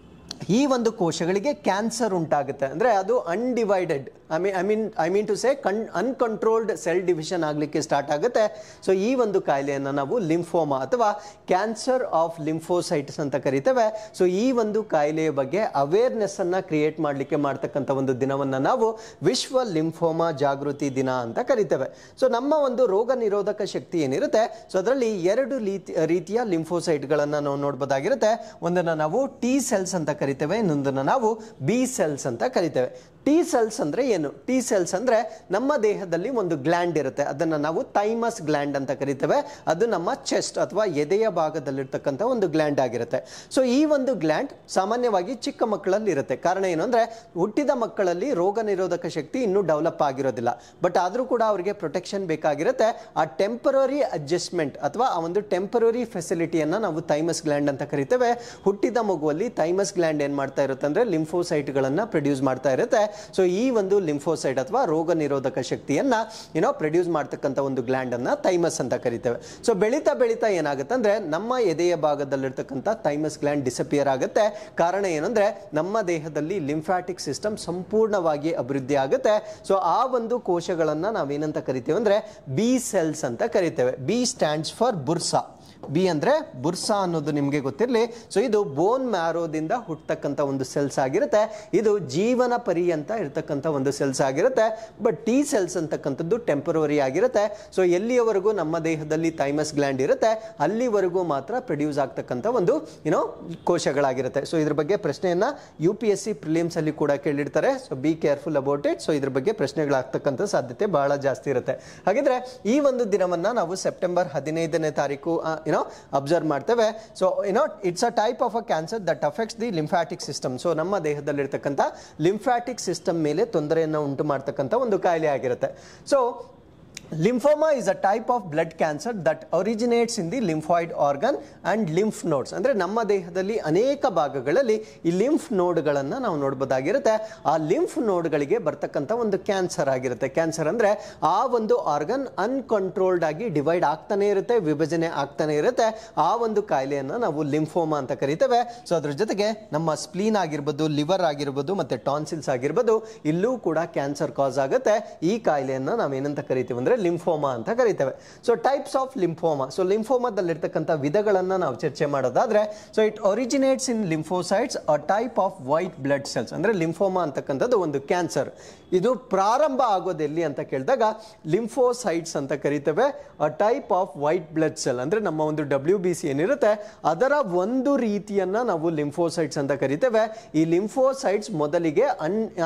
ಈ ಒಂದು ಕೋಶಗಳಿಗೆ ಕ್ಯಾನ್ಸರ್ ಉಂಟಾಗುತ್ತೆ ಅಂದ್ರೆ ಅದು undivided I mean to say uncontrolled cell division ಆಗಲಿಕ್ಕೆ ಸ್ಟಾರ್ಟ್ ಆಗುತ್ತೆ. ಸೊ ಈ ಒಂದು ಕಾಯಿಲೆಯನ್ನು ನಾವು ಲಿಂಫೋಮಾ ಅಥವಾ ಕ್ಯಾನ್ಸರ್ ಆಫ್ ಲಿಂಫೋಸೈಟ್ಸ್ ಅಂತ ಕರಿತೇವೆ. ಸೊ ಈ ಒಂದು ಕಾಯಿಲೆಯ ಬಗ್ಗೆ ಅವೇರ್ನೆಸ್ ಅನ್ನ ಕ್ರಿಯೇಟ್ ಮಾಡಲಿಕ್ಕೆ ಮಾಡ್ತಕ್ಕಂಥ ಒಂದು ದಿನವನ್ನ ನಾವು ವಿಶ್ವ ಲಿಂಫೋಮಾ ಜಾಗೃತಿ ದಿನ ಅಂತ ಕರಿತೇವೆ. ಸೊ ನಮ್ಮ ಒಂದು ರೋಗ ನಿರೋಧಕ ಶಕ್ತಿ ಏನಿರುತ್ತೆ, ಸೊ ಅದರಲ್ಲಿ 2 ರೀತಿಯ ಲಿಂಫೋಸೈಟ್ಗಳನ್ನು ನಾವು ನೋಡಬಹುದಾಗಿರುತ್ತೆ. ಒಂದನ್ನು ನಾವು ಟಿ ಸೆಲ್ಸ್ ಅಂತ ಕರಿತೇವೆ, ಇನ್ನೊಂದನ್ನು ನಾವು ಬಿ ಸೆಲ್ಸ್ ಅಂತ ಕರಿತೇವೆ. ಟಿ ಸೆಲ್ಸ್ ಅಂದ್ರೆ ಏನು? ಟಿ ಸೆಲ್ಸ್ ಅಂದ್ರೆ ನಮ್ಮ ದೇಹದಲ್ಲಿ ಒಂದು ಗ್ಲ್ಯಾಂಡ್ ಇರುತ್ತೆ, ಅದನ್ನ ನಾವು ಥೈಮಸ್ ಗ್ಲ್ಯಾಂಡ್ ಅಂತ ಕರಿತೇವೆ. ಅದು ನಮ್ಮ ಚೆಸ್ಟ್ ಅಥವಾ ಎದೆಯ ಭಾಗದಲ್ಲಿರ್ತಕ್ಕಂಥ ಒಂದು ಗ್ಲ್ಯಾಂಡ್ ಆಗಿರುತ್ತೆ. ಸೊ ಈ ಒಂದು ಗ್ಲ್ಯಾಂಡ್ ಸಾಮಾನ್ಯವಾಗಿ ಚಿಕ್ಕ ಮಕ್ಕಳಲ್ಲಿ ಇರುತ್ತೆ. ಕಾರಣ ಏನು ಅಂದ್ರೆ ಹುಟ್ಟಿದ ಮಕ್ಕಳಲ್ಲಿ ರೋಗ ನಿರೋಧಕ ಶಕ್ತಿ ಇನ್ನೂ ಡೆವಲಪ್ ಆಗಿರೋದಿಲ್ಲ, ಬಟ್ ಆದ್ರೂ ಕೂಡ ಅವರಿಗೆ ಪ್ರೊಟೆಕ್ಷನ್ ಬೇಕಾಗಿರುತ್ತೆ. ಆ ಟೆಂಪರರಿ ಅಡ್ಜಸ್ಟ್ಮೆಂಟ್ ಅಥವಾ ಆ ಒಂದು ಟೆಂಪರರಿ ಫೆಸಿಲಿಟಿಯನ್ನ ನಾವು ಥೈಮಸ್ ಗ್ಲ್ಯಾಂಡ್ ಅಂತ ಕರಿತೇವೆ. ಹುಟ್ಟಿದ ಮಗುವಲ್ಲಿ ಥೈಮಸ್ ಗ್ಲ್ಯಾಂಡ್ ಏನ್ ಮಾಡ್ತಾ ಇರುತ್ತೆ ಅಂದ್ರೆ ಲಿಂಫೋಸೈಟ್ಗಳನ್ನ ಪ್ರೊಡ್ಯೂಸ್ ಮಾಡ್ತಾ ಇರುತ್ತೆ. ಸೊ ಈ ಒಂದು ಲಿಂಫೋಸೈಟ್ ಅಥವಾ ರೋಗ ನಿರೋಧಕ ಶಕ್ತಿಯನ್ನ ಪ್ರೊಡ್ಯೂಸ್ ಮಾಡ್ತಕ್ಕಂಥ ಒಂದು ಗ್ಲ್ಯಾಂಡ್ ಅನ್ನ ಥೈಮಸ್ ಅಂತ ಕರಿತೇವೆ. ಸೊ ಬೆಳೀತಾ ಬೆಳೀತಾ ಏನಾಗುತ್ತೆ ಅಂದ್ರೆ ನಮ್ಮ ಎದೆಯ ಭಾಗದಲ್ಲಿರ್ತಕ್ಕಂಥ ಥೈಮಸ್ ಗ್ಲ್ಯಾಂಡ್ ಡಿಸಪಿಯರ್ ಆಗುತ್ತೆ. ಕಾರಣ ಏನಂದ್ರೆ ನಮ್ಮ ದೇಹದಲ್ಲಿ ಲಿಂಫ್ಯಾಟಿಕ್ ಸಿಸ್ಟಮ್ ಸಂಪೂರ್ಣವಾಗಿ ಅಭಿವೃದ್ಧಿ ಆಗುತ್ತೆ. ಸೊ ಆ ಒಂದು ಕೋಶಗಳನ್ನ ನಾವೇನಂತ ಕರಿತೇವೆ ಅಂದ್ರೆ ಬಿ ಸೆಲ್ಸ್ ಅಂತ ಕರಿತೇವೆ. B stands for bursa. B ಅಂದ್ರೆ ಬುರ್ಸಾ ಅನ್ನೋದು ನಿಮಗೆ ಗೊತ್ತಿರಲಿ. ಸೊ ಇದು ಬೋನ್ ಮ್ಯಾರೋದಿಂದ ಹುಟ್ಟತಕ್ಕಂಥ ಒಂದು ಸೆಲ್ಸ್ ಆಗಿರುತ್ತೆ. ಇದು ಜೀವನ ಪರ್ಯಂತ ಇರತಕ್ಕಂಥ ಒಂದು ಸೆಲ್ಸ್ ಆಗಿರುತ್ತೆ. ಬಟ್ ಟಿ ಸೆಲ್ಸ್ ಅಂತಕ್ಕಂಥದ್ದು ಟೆಂಪರರಿ ಆಗಿರುತ್ತೆ. ಸೊ ಎಲ್ಲಿಯವರೆಗೂ ನಮ್ಮ ದೇಹದಲ್ಲಿ ಥೈಮಸ್ ಗ್ಲ್ಯಾಂಡ್ ಇರುತ್ತೆ ಅಲ್ಲಿವರೆಗೂ ಮಾತ್ರ ಪ್ರೊಡ್ಯೂಸ್ ಆಗ್ತಕ್ಕಂಥ ಒಂದು ಕೋಶಗಳಾಗಿರುತ್ತೆ. ಸೊ ಇದ್ರ ಬಗ್ಗೆ ಪ್ರಶ್ನೆಯನ್ನ UPSC ಪ್ರಿಲಿಮ್ಸ್ ಅಲ್ಲಿ ಕೂಡ ಕೇಳಿರ್ತಾರೆ. So be careful about it. So ಇದ್ರ ಬಗ್ಗೆ ಪ್ರಶ್ನೆಗಳಾಗ್ತಕ್ಕಂಥ ಸಾಧ್ಯತೆ ಬಹಳ ಜಾಸ್ತಿ ಇರುತ್ತೆ. ಹಾಗಿದ್ರೆ ಈ ಒಂದು ದಿನವನ್ನ ನಾವು ಸೆಪ್ಟೆಂಬರ್ 15ನೇ ತಾರೀಕು ಅಬ್ಸರ್ವ್ ಮಾಡ್ತೇವೆ. So it's a type of a cancer that affects the lymphatic system. So ನಮ್ಮ ದೇಹದಲ್ಲಿರ್ತಕ್ಕಂಥ ಲಿಂಫ್ಯಾಟಿಕ್ ಸಿಸ್ಟಮ್ ಮೇಲೆ ತೊಂದರೆಯನ್ನು ಉಂಟು ಮಾಡ್ತಕ್ಕಂಥ ಒಂದು ಕಾಯಿಲೆ ಆಗಿರುತ್ತೆ. So Lymphoma is a type of blood cancer that originates in the lymphoid organ and lymph nodes. ಅಂದ್ರೆ ನಮ್ಮ ದೇಹದಲ್ಲಿ ಅನೇಕ ಭಾಗಗಳಲ್ಲಿ ಈ ಲಿಂಫ್ ನೋಡ್ಗಳನ್ನು ನಾವು ನೋಡಬಹುದಾಗಿರುತ್ತೆ. ಆ ಲಿಂಫ್ ನೋಡ್ಗಳಿಗೆ ಬರ್ತಕ್ಕಂಥ ಒಂದು ಕ್ಯಾನ್ಸರ್ ಆಗಿರುತ್ತೆ. ಕ್ಯಾನ್ಸರ್ ಅಂದ್ರೆ ಆ ಒಂದು ಆರ್ಗನ್ ಅನ್ಕಂಟ್ರೋಲ್ಡ್ ಆಗಿ ಡಿವೈಡ್ ಆಗ್ತಾನೆ ಇರುತ್ತೆ, ವಿಭಜನೆ ಆಗ್ತಾನೆ ಇರುತ್ತೆ. ಆ ಒಂದು ಕಾಯಿಲೆಯನ್ನು ನಾವು ಲಿಂಫೋಮಾ ಅಂತ ಕರಿತೇವೆ. ಸೊ ಅದ್ರ ಜೊತೆಗೆ ನಮ್ಮ ಸ್ಪ್ಲೀನ್ ಆಗಿರ್ಬೋದು, ಲಿವರ್ ಆಗಿರ್ಬೋದು, ಮತ್ತೆ ಟಾನ್ಸಿಲ್ಸ್ ಆಗಿರ್ಬೋದು, ಇಲ್ಲೂ ಕೂಡ ಕ್ಯಾನ್ಸರ್ ಕಾಸ್ ಆಗುತ್ತೆ. ಈ ಕಾಯಿಲೆಯನ್ನು ನಾವೇನಂತ ಕರಿತೀವಿ ಅಂದ್ರೆ ಲಿಂಫೋಮಾ ಅಂತ ಕರಿತೇವೆ. So types of lymphoma. So ಲಿಂಫೋಮಾದಲ್ಲಿರ್ತಕ್ಕಂಥ ವಿಧಗಳನ್ನು ನಾವು ಚರ್ಚೆ ಮಾಡೋದಾದ್ರೆ, so it originates in lymphocytes, a type of white blood cells. ಅಂದ್ರೆ ಲಿಂಫೋಮಾ ಅಂತಕ್ಕಂಥದ್ದು ಒಂದು ಕ್ಯಾನ್ಸರ್. ಇದು ಪ್ರಾರಂಭ ಆಗೋದು ಎಲ್ಲಿ ಅಂತ ಕೇಳಿದಾಗ ಲಿಂಫೋಸೈಟ್ಸ್ ಅಂತ ಕರಿತೇವೆ. ಅ type of white blood cell ಅಂದ್ರೆ ನಮ್ಮ ಒಂದು WBC ಏನಿರುತ್ತೆ ಅದರ ಒಂದು ರೀತಿಯನ್ನ ನಾವು ಲಿಂಫೋಸೈಟ್ಸ್ ಅಂತ ಕರಿತೇವೆ. ಈ ಲಿಂಫೋಸೈಟ್ಸ್ ಮೊದಲಿಗೆ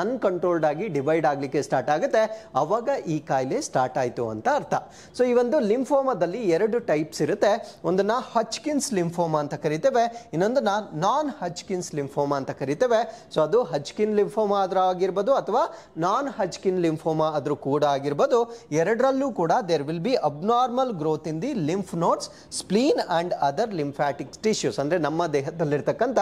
ಅನ್ಕಂಟ್ರೋಲ್ಡ್ ಆಗಿ ಡಿವೈಡ್ ಆಗ್ಲಿಕ್ಕೆ ಸ್ಟಾರ್ಟ್ ಆಗುತ್ತೆ. ಅವಾಗ ಈ ಕಾಯಿಲೆ ಸ್ಟಾರ್ಟ್ ಆಯ್ತು ಆಯಿತು ಅಂತ ಅರ್ಥ. ಸೊ ಈ ಒಂದು ಲಿಂಫೋಮಾದಲ್ಲಿ 2 ಟೈಪ್ಸ್ ಇರುತ್ತೆ. ಒಂದನ್ನ ಹಾಜ್ಕಿನ್ಸ್ ಲಿಂಫೋಮಾ ಅಂತ ಕರಿತೇವೆ, ಇನ್ನೊಂದನ್ನ ನಾನ್ ಹಾಜ್ಕಿನ್ಸ್ ಲಿಂಫೋಮಾ ಅಂತ ಕರಿತೇವೆ. ಸೊ ಅದು ಹಾಜ್ಕಿನ್ ಲಿಂಫೋಮಾ ಆದ್ರೂ ಆಗಿರ್ಬೋದು ಅಥವಾ ನಾನ್ ಹಾಜ್ಕಿನ್ ಲಿಂಫೋಮಾ ಆದ್ರೂ ಕೂಡ ಆಗಿರ್ಬೋದು. ಎರಡರಲ್ಲೂ ಕೂಡ there will be abnormal growth in the lymph nodes, spleen and other lymphatic tissues. ಅಂದ್ರೆ ನಮ್ಮ ದೇಹದಲ್ಲಿರ್ತಕ್ಕಂಥ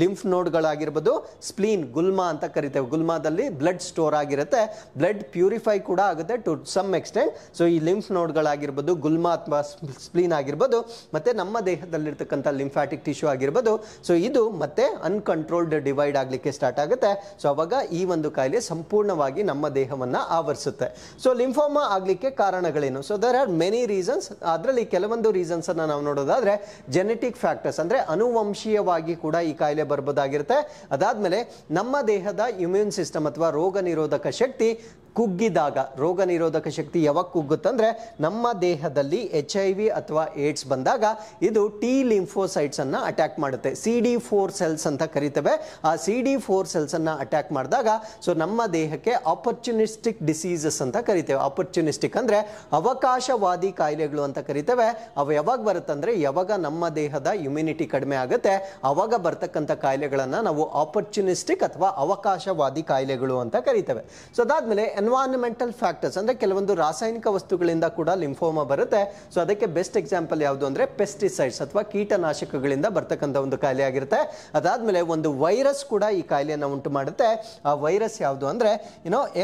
ಲಿಂಫ್ ನೋಡ್ಗಳಾಗಿರ್ಬೋದು, ಸ್ಪ್ಲೀನ್ ಗುಲ್ಮಾ ಅಂತ ಕರಿತೇವೆ, ಗುಲ್ಮಾದಲ್ಲಿ ಬ್ಲಡ್ ಸ್ಟೋರ್ ಆಗಿರುತ್ತೆ, ಬ್ಲಡ್ ಪ್ಯೂರಿಫೈ ಕೂಡ ಆಗುತ್ತೆ ಟು ಸಮ್ ಎಕ್ಸ್ಟೆಂಟ್. ಸೊ ಈ ಲಿಂಫ್ ನೋಡ್ಗಳಾಗಿರ್ಬೋದು, ಗುಲ್ಮಾ ಅಥವಾ ಸ್ಪ್ಲೀನ್ ಆಗಿರ್ಬೋದು, ಮತ್ತೆ ನಮ್ಮ ದೇಹದಲ್ಲಿರ್ತಕ್ಕಂಥ ಲಿಂಫ್ಯಾಟಿಕ್ ಟಿಶ್ಯೂ ಆಗಿರ್ಬೋದು. ಸೊ ಇದು ಮತ್ತೆ ಅನ್ಕಂಟ್ರೋಲ್ಡ್ ಡಿವೈಡ್ ಆಗಲಿಕ್ಕೆ ಸ್ಟಾರ್ಟ್ ಆಗುತ್ತೆ. ಸೊ ಅವಾಗ ಈ ಒಂದು ಕಾಯಿಲೆ ಸಂಪೂರ್ಣವಾಗಿ ನಮ್ಮ ದೇಹವನ್ನ ಆವರಿಸುತ್ತೆ. ಸೊ ಲಿಂಫೋಮಾ ಆಗ್ಲಿಕ್ಕೆ ಕಾರಣಗಳೇನು? So there are many reasons. ಅದರಲ್ಲಿ ಕೆಲವೊಂದು ರೀಸನ್ಸ್ ಅನ್ನ ನಾವು ನೋಡೋದಾದ್ರೆ ಜೆನೆಟಿಕ್ ಫ್ಯಾಕ್ಟರ್ಸ್, ಅಂದ್ರೆ ಅನುವಂಶೀಯವಾಗಿ ಕೂಡ ಈ ಕಾಯಿಲೆ ಬರ್ಬೋದಾಗಿರುತ್ತೆ. ಅದಾದ್ಮೇಲೆ ನಮ್ಮ ದೇಹದ ಇಮ್ಯೂನ್ ಸಿಸ್ಟಮ್ ಅಥವಾ ರೋಗ ನಿರೋಧಕ ಶಕ್ತಿ ಕುಗ್ಗಿದಾಗ, ರೋಗ ನಿರೋಧಕ ಶಕ್ತಿ ಯಾವಾಗ ಕುಗ್ಗುತ್ತಂದ್ರೆ ನಮ್ಮ ದೇಹದಲ್ಲಿ HIV ಅಥವಾ ಏಡ್ಸ್ ಬಂದಾಗ ಇದು ಟಿ ಲಿಂಫೋಸೈಟ್ಸ್ ಅನ್ನ ಅಟ್ಯಾಕ್ ಮಾಡುತ್ತೆ. CD4 ಸೆಲ್ಸ್ ಅಂತ ಕರಿತೇವೆ. ಆ CD4 ಸೆಲ್ಸ್ ಅನ್ನ ಅಟ್ಯಾಕ್ ಮಾಡಿದಾಗ ಸೊ ನಮ್ಮ ದೇಹಕ್ಕೆ ಆಪರ್ಚುನಿಸ್ಟಿಕ್ ಡಿಸೀಸಸ್ ಅಂತ ಕರಿತೇವೆ. ಆಪರ್ಚುನಿಸ್ಟಿಕ್ ಅಂದ್ರೆ ಅವಕಾಶವಾದಿ ಕಾಯಿಲೆಗಳು ಅಂತ ಕರಿತೇವೆ. ಅವು ಯಾವಾಗ ಬರುತ್ತಂದ್ರೆ ಯಾವಾಗ ನಮ್ಮ ದೇಹದ ಇಮ್ಯುನಿಟಿ ಕಡಿಮೆ ಆಗುತ್ತೆ ಅವಾಗ ಬರ್ತಕ್ಕಂಥ ಕಾಯಿಲೆಗಳನ್ನ ನಾವು ಆಪರ್ಚುನಿಸ್ಟಿಕ್ ಅಥವಾ ಅವಕಾಶವಾದಿ ಕಾಯಿಲೆಗಳು ಅಂತ ಕರಿತೇವೆ. ಸೊ ಅದಾದ್ಮೇಲೆ ಎನ್ವೈರನ್ಮೆಂಟಲ್ ಫ್ಯಾಕ್ಟರ್ಸ್, ಅಂದ್ರೆ ಕೆಲವೊಂದು ರಾಸಾಯನಿಕ ವಸ್ತುಗಳಿಂದ ಕೂಡ ಲಿಂಫೋಮಾ ಬರುತ್ತೆ. ಸೊ ಅದಕ್ಕೆ ಬೆಸ್ಟ್ ಎಕ್ಸಾಂಪಲ್ ಯಾವುದು ಅಂದ್ರೆ ಪೆಸ್ಟಿಸೈಡ್ಸ್ ಅಥವಾ ಕೀಟನಾಶಕಗಳಿಂದ ಬರ್ತಕ್ಕಂಥ ಒಂದು ಕಾಯಿಲೆ ಆಗಿರುತ್ತೆ. ಅದಾದ್ಮೇಲೆ ಒಂದು ವೈರಸ್ ಕೂಡ ಈ ಕಾಯಿಲೆಯನ್ನು ಉಂಟು ಮಾಡುತ್ತೆ. ಆ ವೈರಸ್ ಯಾವುದು ಅಂದ್ರೆ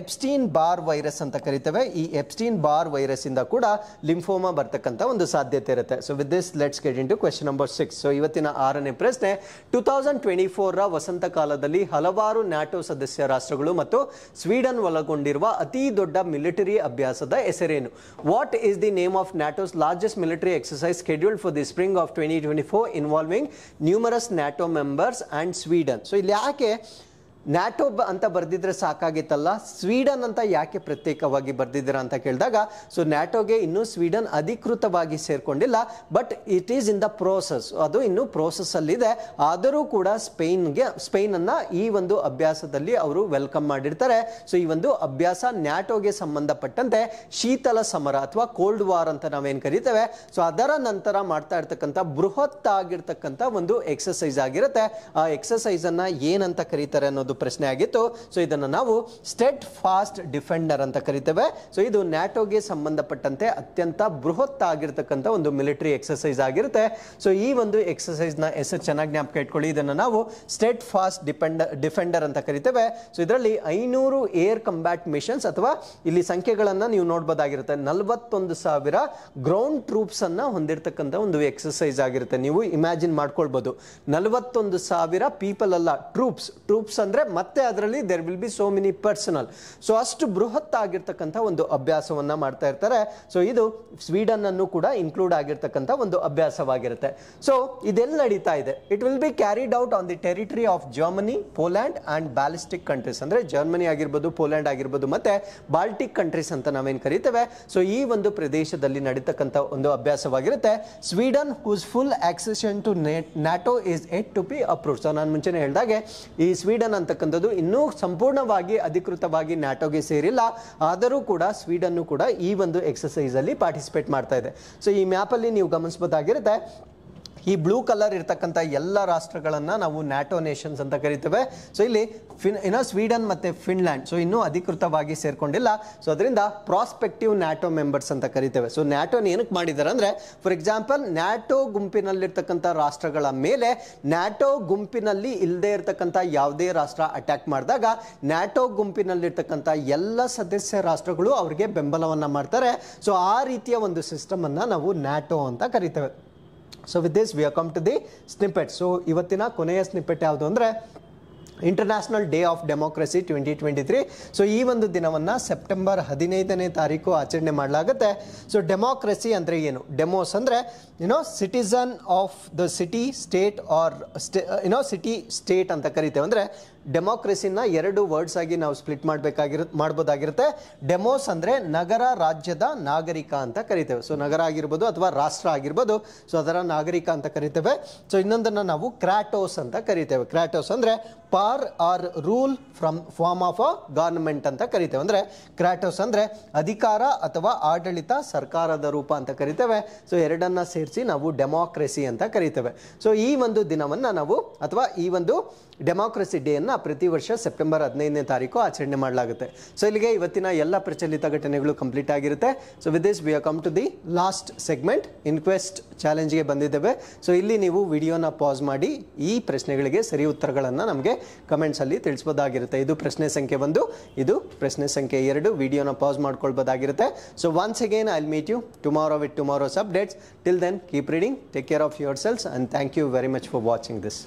ಎಪ್ಸ್ಟೀನ್ ಬಾರ್ ವೈರಸ್ ಅಂತ ಕರಿತೇವೆ. ಈ ಎಪ್ಸ್ಟೀನ್ ಬಾರ್ ವೈರಸ್ ಇಂದ ಕೂಡ ಲಿಂಫೋಮಾ ಬರ್ತಕ್ಕಂಥ ಒಂದು ಸಾಧ್ಯತೆ ಇರುತ್ತೆ. So with this let's get into question number 6. So ಇವತ್ತಿನ 6ನೇ ಪ್ರಶ್ನೆ, 2024 ವಸಂತ ಕಾಲದಲ್ಲಿ ಹಲವಾರು ನ್ಯಾಟೋ ಸದಸ್ಯ ರಾಷ್ಟ್ರಗಳು ಮತ್ತು ಸ್ವೀಡನ್ ಒಳಗೊಂಡಿರುವ ಅತಿ ದೊಡ್ಡ ಮಿಲಿಟರಿ ಅಭ್ಯಾಸದ ಹೆಸರೇನು? What is the name of NATO's largest military exercise scheduled for the spring of 2024 involving numerous NATO members and Sweden? So ಇಲ್ಲಿ ಯಾಕೆ ನ್ಯಾಟೋ ಅಂತ ಬರ್ದಿದ್ರೆ ಸಾಕಾಗಿತ್ತಲ್ಲ, ಸ್ವೀಡನ್ ಅಂತ ಯಾಕೆ ಪ್ರತ್ಯೇಕವಾಗಿ ಬರ್ದಿದ್ದೀರಾ ಅಂತ ಕೇಳಿದಾಗ, ಸೊ ನ್ಯಾಟೋಗೆ ಇನ್ನೂ ಸ್ವೀಡನ್ ಅಧಿಕೃತವಾಗಿ ಸೇರ್ಕೊಂಡಿಲ್ಲ, but it is in the process, ಅದು ಇನ್ನೂ ಪ್ರೋಸೆಸ್ ಅಲ್ಲಿದೆ. ಆದರೂ ಕೂಡ ಸ್ಪೇನ್ ಅನ್ನ ಈ ಒಂದು ಅಭ್ಯಾಸದಲ್ಲಿ ಅವರು ವೆಲ್ಕಮ್ ಮಾಡಿರ್ತಾರೆ. ಸೊ ಈ ಒಂದು ಅಭ್ಯಾಸ ನ್ಯಾಟೋಗೆ ಸಂಬಂಧಪಟ್ಟಂತೆ ಶೀತಲ ಸಮರ ಅಥವಾ ಕೋಲ್ಡ್ ವಾರ್ ಅಂತ ನಾವೇನ್ ಕರಿತೇವೆ. ಸೊ ಅದರ ನಂತರ ಮಾಡ್ತಾ ಇರ್ತಕ್ಕಂಥ ಬೃಹತ್ ಆಗಿರ್ತಕ್ಕಂಥ ಒಂದು ಎಕ್ಸರ್ಸೈಸ್ ಆಗಿರುತ್ತೆ. ಆ ಎಕ್ಸರ್ಸೈಸ್ ಅನ್ನ ಏನಂತ ಕರೀತಾರೆ ಅನ್ನೋದು ಪ್ರಶ್ನೆ ಆಗಿತ್ತು. ಸೊ ಇದನ್ನು ನಾವು ಸ್ಟೆಡ್ ಫಾಸ್ಟ್ ಡಿಫೆಂಡರ್ ಅಂತ ಕರಿತೇವೆ. ಸೊ ಇದು ನ್ಯಾಟೋಗೆ ಸಂಬಂಧಪಟ್ಟಂತೆ ಅತ್ಯಂತ ಬೃಹತ್ ಆಗಿರ್ತಕ್ಕಂಥ ಒಂದು ಮಿಲಿಟರಿ ಎಕ್ಸರ್ಸೈಸ್ ಆಗಿರುತ್ತೆ. ಸೊ ಈ ಒಂದು ಎಕ್ಸರ್ಸೈಸ್ ನ ಹೆಸರು ಚೆನ್ನಾಗಿ ಜ್ಞಾಪಕ ಇಟ್ಕೊಳ್ಳಿ. ಇದನ್ನು ನಾವು ಸ್ಟೆಡ್ ಫಾಸ್ಟ್ ಡಿಫೆಂಡರ್ ಅಂತ ಕರಿತೇವೆ. ಸೊ ಇದರಲ್ಲಿ 500 ಏರ್ ಕಂಬ್ಯಾಟ್ ಮಿಷನ್ಸ್ ಅಥವಾ ಇಲ್ಲಿ ಸಂಖ್ಯೆಗಳನ್ನ ನೀವು ನೋಡಬಹುದಾಗಿರುತ್ತೆ. 41,000 ಗ್ರೌಂಡ್ ಟ್ರೂಪ್ಸ್ ಅನ್ನ ಹೊಂದಿರತಕ್ಕಂಥ ಒಂದು ಎಕ್ಸರ್ಸೈಸ್ ಆಗಿರುತ್ತೆ. ನೀವು ಇಮ್ಯಾಜಿನ್ ಮಾಡ್ಕೊಳ್ಬಹುದು, 41,000 ಪೀಪಲ್ ಅಲ್ಲ, ಟ್ರೂಪ್ಸ್ ಅಂದ್ರೆ ಮತ್ತೆ ಅದರಲ್ಲಿ there will be so many personnel. So ಅಷ್ಟು ಬೃಹತ್ ಆಗಿರ್ತಕ್ಕಂಥ ಒಂದು ಅಭ್ಯಾಸವನ್ನ ಮಾಡ್ತಾ ಇರ್ತಾರೆ. ಸೊ ಇದು ಸ್ವೀಡನ್ ಅನ್ನು ಕೂಡ ಇನ್ಕ್ಲೂಡ್ ಆಗಿರ್ತಕ್ಕಂಥ ಒಂದು ಅಭ್ಯಾಸವಾಗಿರುತ್ತೆ. ಸೊ ಇದೆಲ್ಲ ನಡೀತಾ ಇದೆ. It will be carried out on the territory of Germany, Poland and ballistic countries. ಅಂದ್ರೆ ಜರ್ಮನಿ ಆಗಿರ್ಬೋದು, ಪೋಲ್ಯಾಂಡ್ ಆಗಿರ್ಬೋದು, ಮತ್ತೆ ಬಾಲ್ಟಿಕ್ ಕಂಟ್ರೀಸ್ ಅಂತ ನಾವೇನ್ ಕರಿತೇವೆ. ಸೊ ಈ ಒಂದು ಪ್ರದೇಶದಲ್ಲಿ ನಡೀತಕ್ಕಂಥ ಒಂದು ಅಭ್ಯಾಸವಾಗಿರುತ್ತೆ. Sweden whose full accession to NATO is yet to be approved. So ನಾನು ಮುಂಚೆನೆ ಹೇಳಿದಾಗೆ ಈ ಸ್ವೀಡನ್ ಅಂತಕ್ಕಂಥದ್ದು ಇನ್ನೂ ಸಂಪೂರ್ಣವಾಗಿ ಅಧಿಕೃತವಾಗಿ ನ್ಯಾಟೋಗೆ ಸೇರಿಲ್ಲ. ಆದರೂ ಕೂಡ ಸ್ವೀಡನ್ ಕೂಡ ಈ ಒಂದು ಎಕ್ಸರ್ಸೈಸ್ ಅಲ್ಲಿ ಪಾರ್ಟಿಸಿಪೇಟ್ ಮಾಡ್ತಾ ಇದೆ. ಸೊ ಈ ಮ್ಯಾಪ್ ಅಲ್ಲಿ ನೀವು ಗಮನಿಸಬಹುದಾಗಿರುತ್ತೆ, ಈ ಬ್ಲೂ ಕಲರ್ ಇರ್ತಕ್ಕಂಥ ಎಲ್ಲ ರಾಷ್ಟ್ರಗಳನ್ನ ನಾವು ನ್ಯಾಟೋ ನೇಷನ್ಸ್ ಅಂತ ಕರಿತೇವೆ. ಸೊ ಇಲ್ಲಿ ಸ್ವೀಡನ್ ಮತ್ತೆ ಫಿನ್ಲ್ಯಾಂಡ್ ಸೊ ಇನ್ನೂ ಅಧಿಕೃತವಾಗಿ ಸೇರ್ಕೊಂಡಿಲ್ಲ. ಸೊ ಅದರಿಂದ ಪ್ರಾಸ್ಪೆಕ್ಟಿವ್ ನ್ಯಾಟೋ ಮೆಂಬರ್ಸ್ ಅಂತ ಕರಿತೇವೆ. ಸೊ ನ್ಯಾಟೋನ ಏನಕ್ಕೆ ಮಾಡಿದ್ದಾರೆ ಅಂದ್ರೆ, ಫಾರ್ ಎಕ್ಸಾಂಪಲ್ ನ್ಯಾಟೋ ಗುಂಪಿನಲ್ಲಿರ್ತಕ್ಕಂಥ ರಾಷ್ಟ್ರಗಳ ಮೇಲೆ ನ್ಯಾಟೋ ಗುಂಪಿನಲ್ಲಿ ಇಲ್ಲದೆ ಇರತಕ್ಕಂಥ ಯಾವುದೇ ರಾಷ್ಟ್ರ ಅಟ್ಯಾಕ್ ಮಾಡಿದಾಗ ನ್ಯಾಟೋ ಗುಂಪಿನಲ್ಲಿರ್ತಕ್ಕಂಥ ಎಲ್ಲ ಸದಸ್ಯ ರಾಷ್ಟ್ರಗಳು ಅವರಿಗೆ ಬೆಂಬಲವನ್ನ ಮಾಡ್ತಾರೆ. ಸೊ ಆ ರೀತಿಯ ಒಂದು ಸಿಸ್ಟಮ್ ಅನ್ನ ನಾವು ನ್ಯಾಟೋ ಅಂತ ಕರಿತೇವೆ. So with this we are come to the snippet. So ಇವತ್ತಿನ ಕೊನೆಯ ಸ್ನಿಪೆಟ್ ಯಾವುದು ಅಂದರೆ international day of democracy 2023. So ಈ ಒಂದು ದಿನವನ್ನು ಸೆಪ್ಟೆಂಬರ್ 15ನೇ ತಾರೀಕು ಆಚರಣೆ ಮಾಡಲಾಗುತ್ತೆ. ಸೊ ಡೆಮೋಕ್ರಸಿ ಅಂದರೆ ಏನು? ಡೆಮೋಸ್ ಅಂದರೆ citizen of the city state or city state ಅಂತ ಕರಿತೇವೆ. ಅಂದರೆ ಡೆಮೋಕ್ರಸಿನ ಎರಡು ವರ್ಡ್ಸ್ ಆಗಿ ನಾವು ಸ್ಪ್ಲಿಟ್ ಮಾಡ್ಬೋದಾಗಿರುತ್ತೆ. ಡೆಮೋಸ್ ಅಂದ್ರೆ ನಗರ ರಾಜ್ಯದ ನಾಗರಿಕ ಅಂತ ಕರಿತೇವೆ. ಸೊ ನಗರ ಆಗಿರ್ಬೋದು ಅಥವಾ ರಾಷ್ಟ್ರ ಆಗಿರ್ಬೋದು, ಸೊ ಅದರ ನಾಗರಿಕ ಅಂತ ಕರಿತೇವೆ. ಸೊ ಇನ್ನೊಂದನ್ನು ನಾವು ಕ್ರಾಟೋಸ್ ಅಂತ ಕರಿತೇವೆ. ಕ್ರಾಟೋಸ್ ಅಂದ್ರೆ power or rule from form of a government ಅಂತ ಕರಿತೇವೆ. ಅಂದ್ರೆ ಕ್ರಾಟೋಸ್ ಅಂದ್ರೆ ಅಧಿಕಾರ ಅಥವಾ ಆಡಳಿತ ಸರ್ಕಾರದ ರೂಪ ಅಂತ ಕರಿತೇವೆ. ಸೊ ಎರಡನ್ನ ಸೇರಿಸಿ ನಾವು ಡೆಮೋಕ್ರಸಿ ಅಂತ ಕರಿತೇವೆ. ಸೊ ಈ ಒಂದು ದಿನವನ್ನ ನಾವು ಅಥವಾ ಈ ಒಂದು ಡೆಮೋಕ್ರಸಿ ಡೇ ಅನ್ನ ಪ್ರತಿ ವರ್ಷ ಸೆಪ್ಟೆಂಬರ್ 15ನೇ ತಾರೀಕು ಆಚರಣೆ ಮಾಡಲಾಗುತ್ತೆ. ಸೊ ಇಲ್ಲಿಗೆ ಇವತ್ತಿನ ಎಲ್ಲ ಪ್ರಚಲಿತ ಘಟನೆಗಳು ಕಂಪ್ಲೀಟ್ ಆಗಿರುತ್ತೆ. So with this we are come to the last segment, inquest ಚಾಲೆಂಜ್ಗೆ ಬಂದಿದ್ದೇವೆ. ಸೊ ಇಲ್ಲಿ ನೀವು ವಿಡಿಯೋನ ಪಾಸ್ ಮಾಡಿ ಈ ಪ್ರಶ್ನೆಗಳಿಗೆ ಸರಿ ಉತ್ತರಗಳನ್ನು ನಮಗೆ ಕಮೆಂಟ್ಸ್ ಅಲ್ಲಿ ತಿಳಿಸಬಹುದಾಗಿರುತ್ತೆ. ಇದು ಪ್ರಶ್ನೆ ಸಂಖ್ಯೆ 1, ಇದು ಪ್ರಶ್ನೆ ಸಂಖ್ಯೆ 2. ವಿಡಿಯೋನ ಪಾಸ್ ಮಾಡ್ಕೊಳ್ಬಹುದಾಗಿರುತ್ತೆ. So once again I will meet you tomorrow with tomorrow's updates. Till then keep reading, take care of yourselves, and thank you very much for watching this.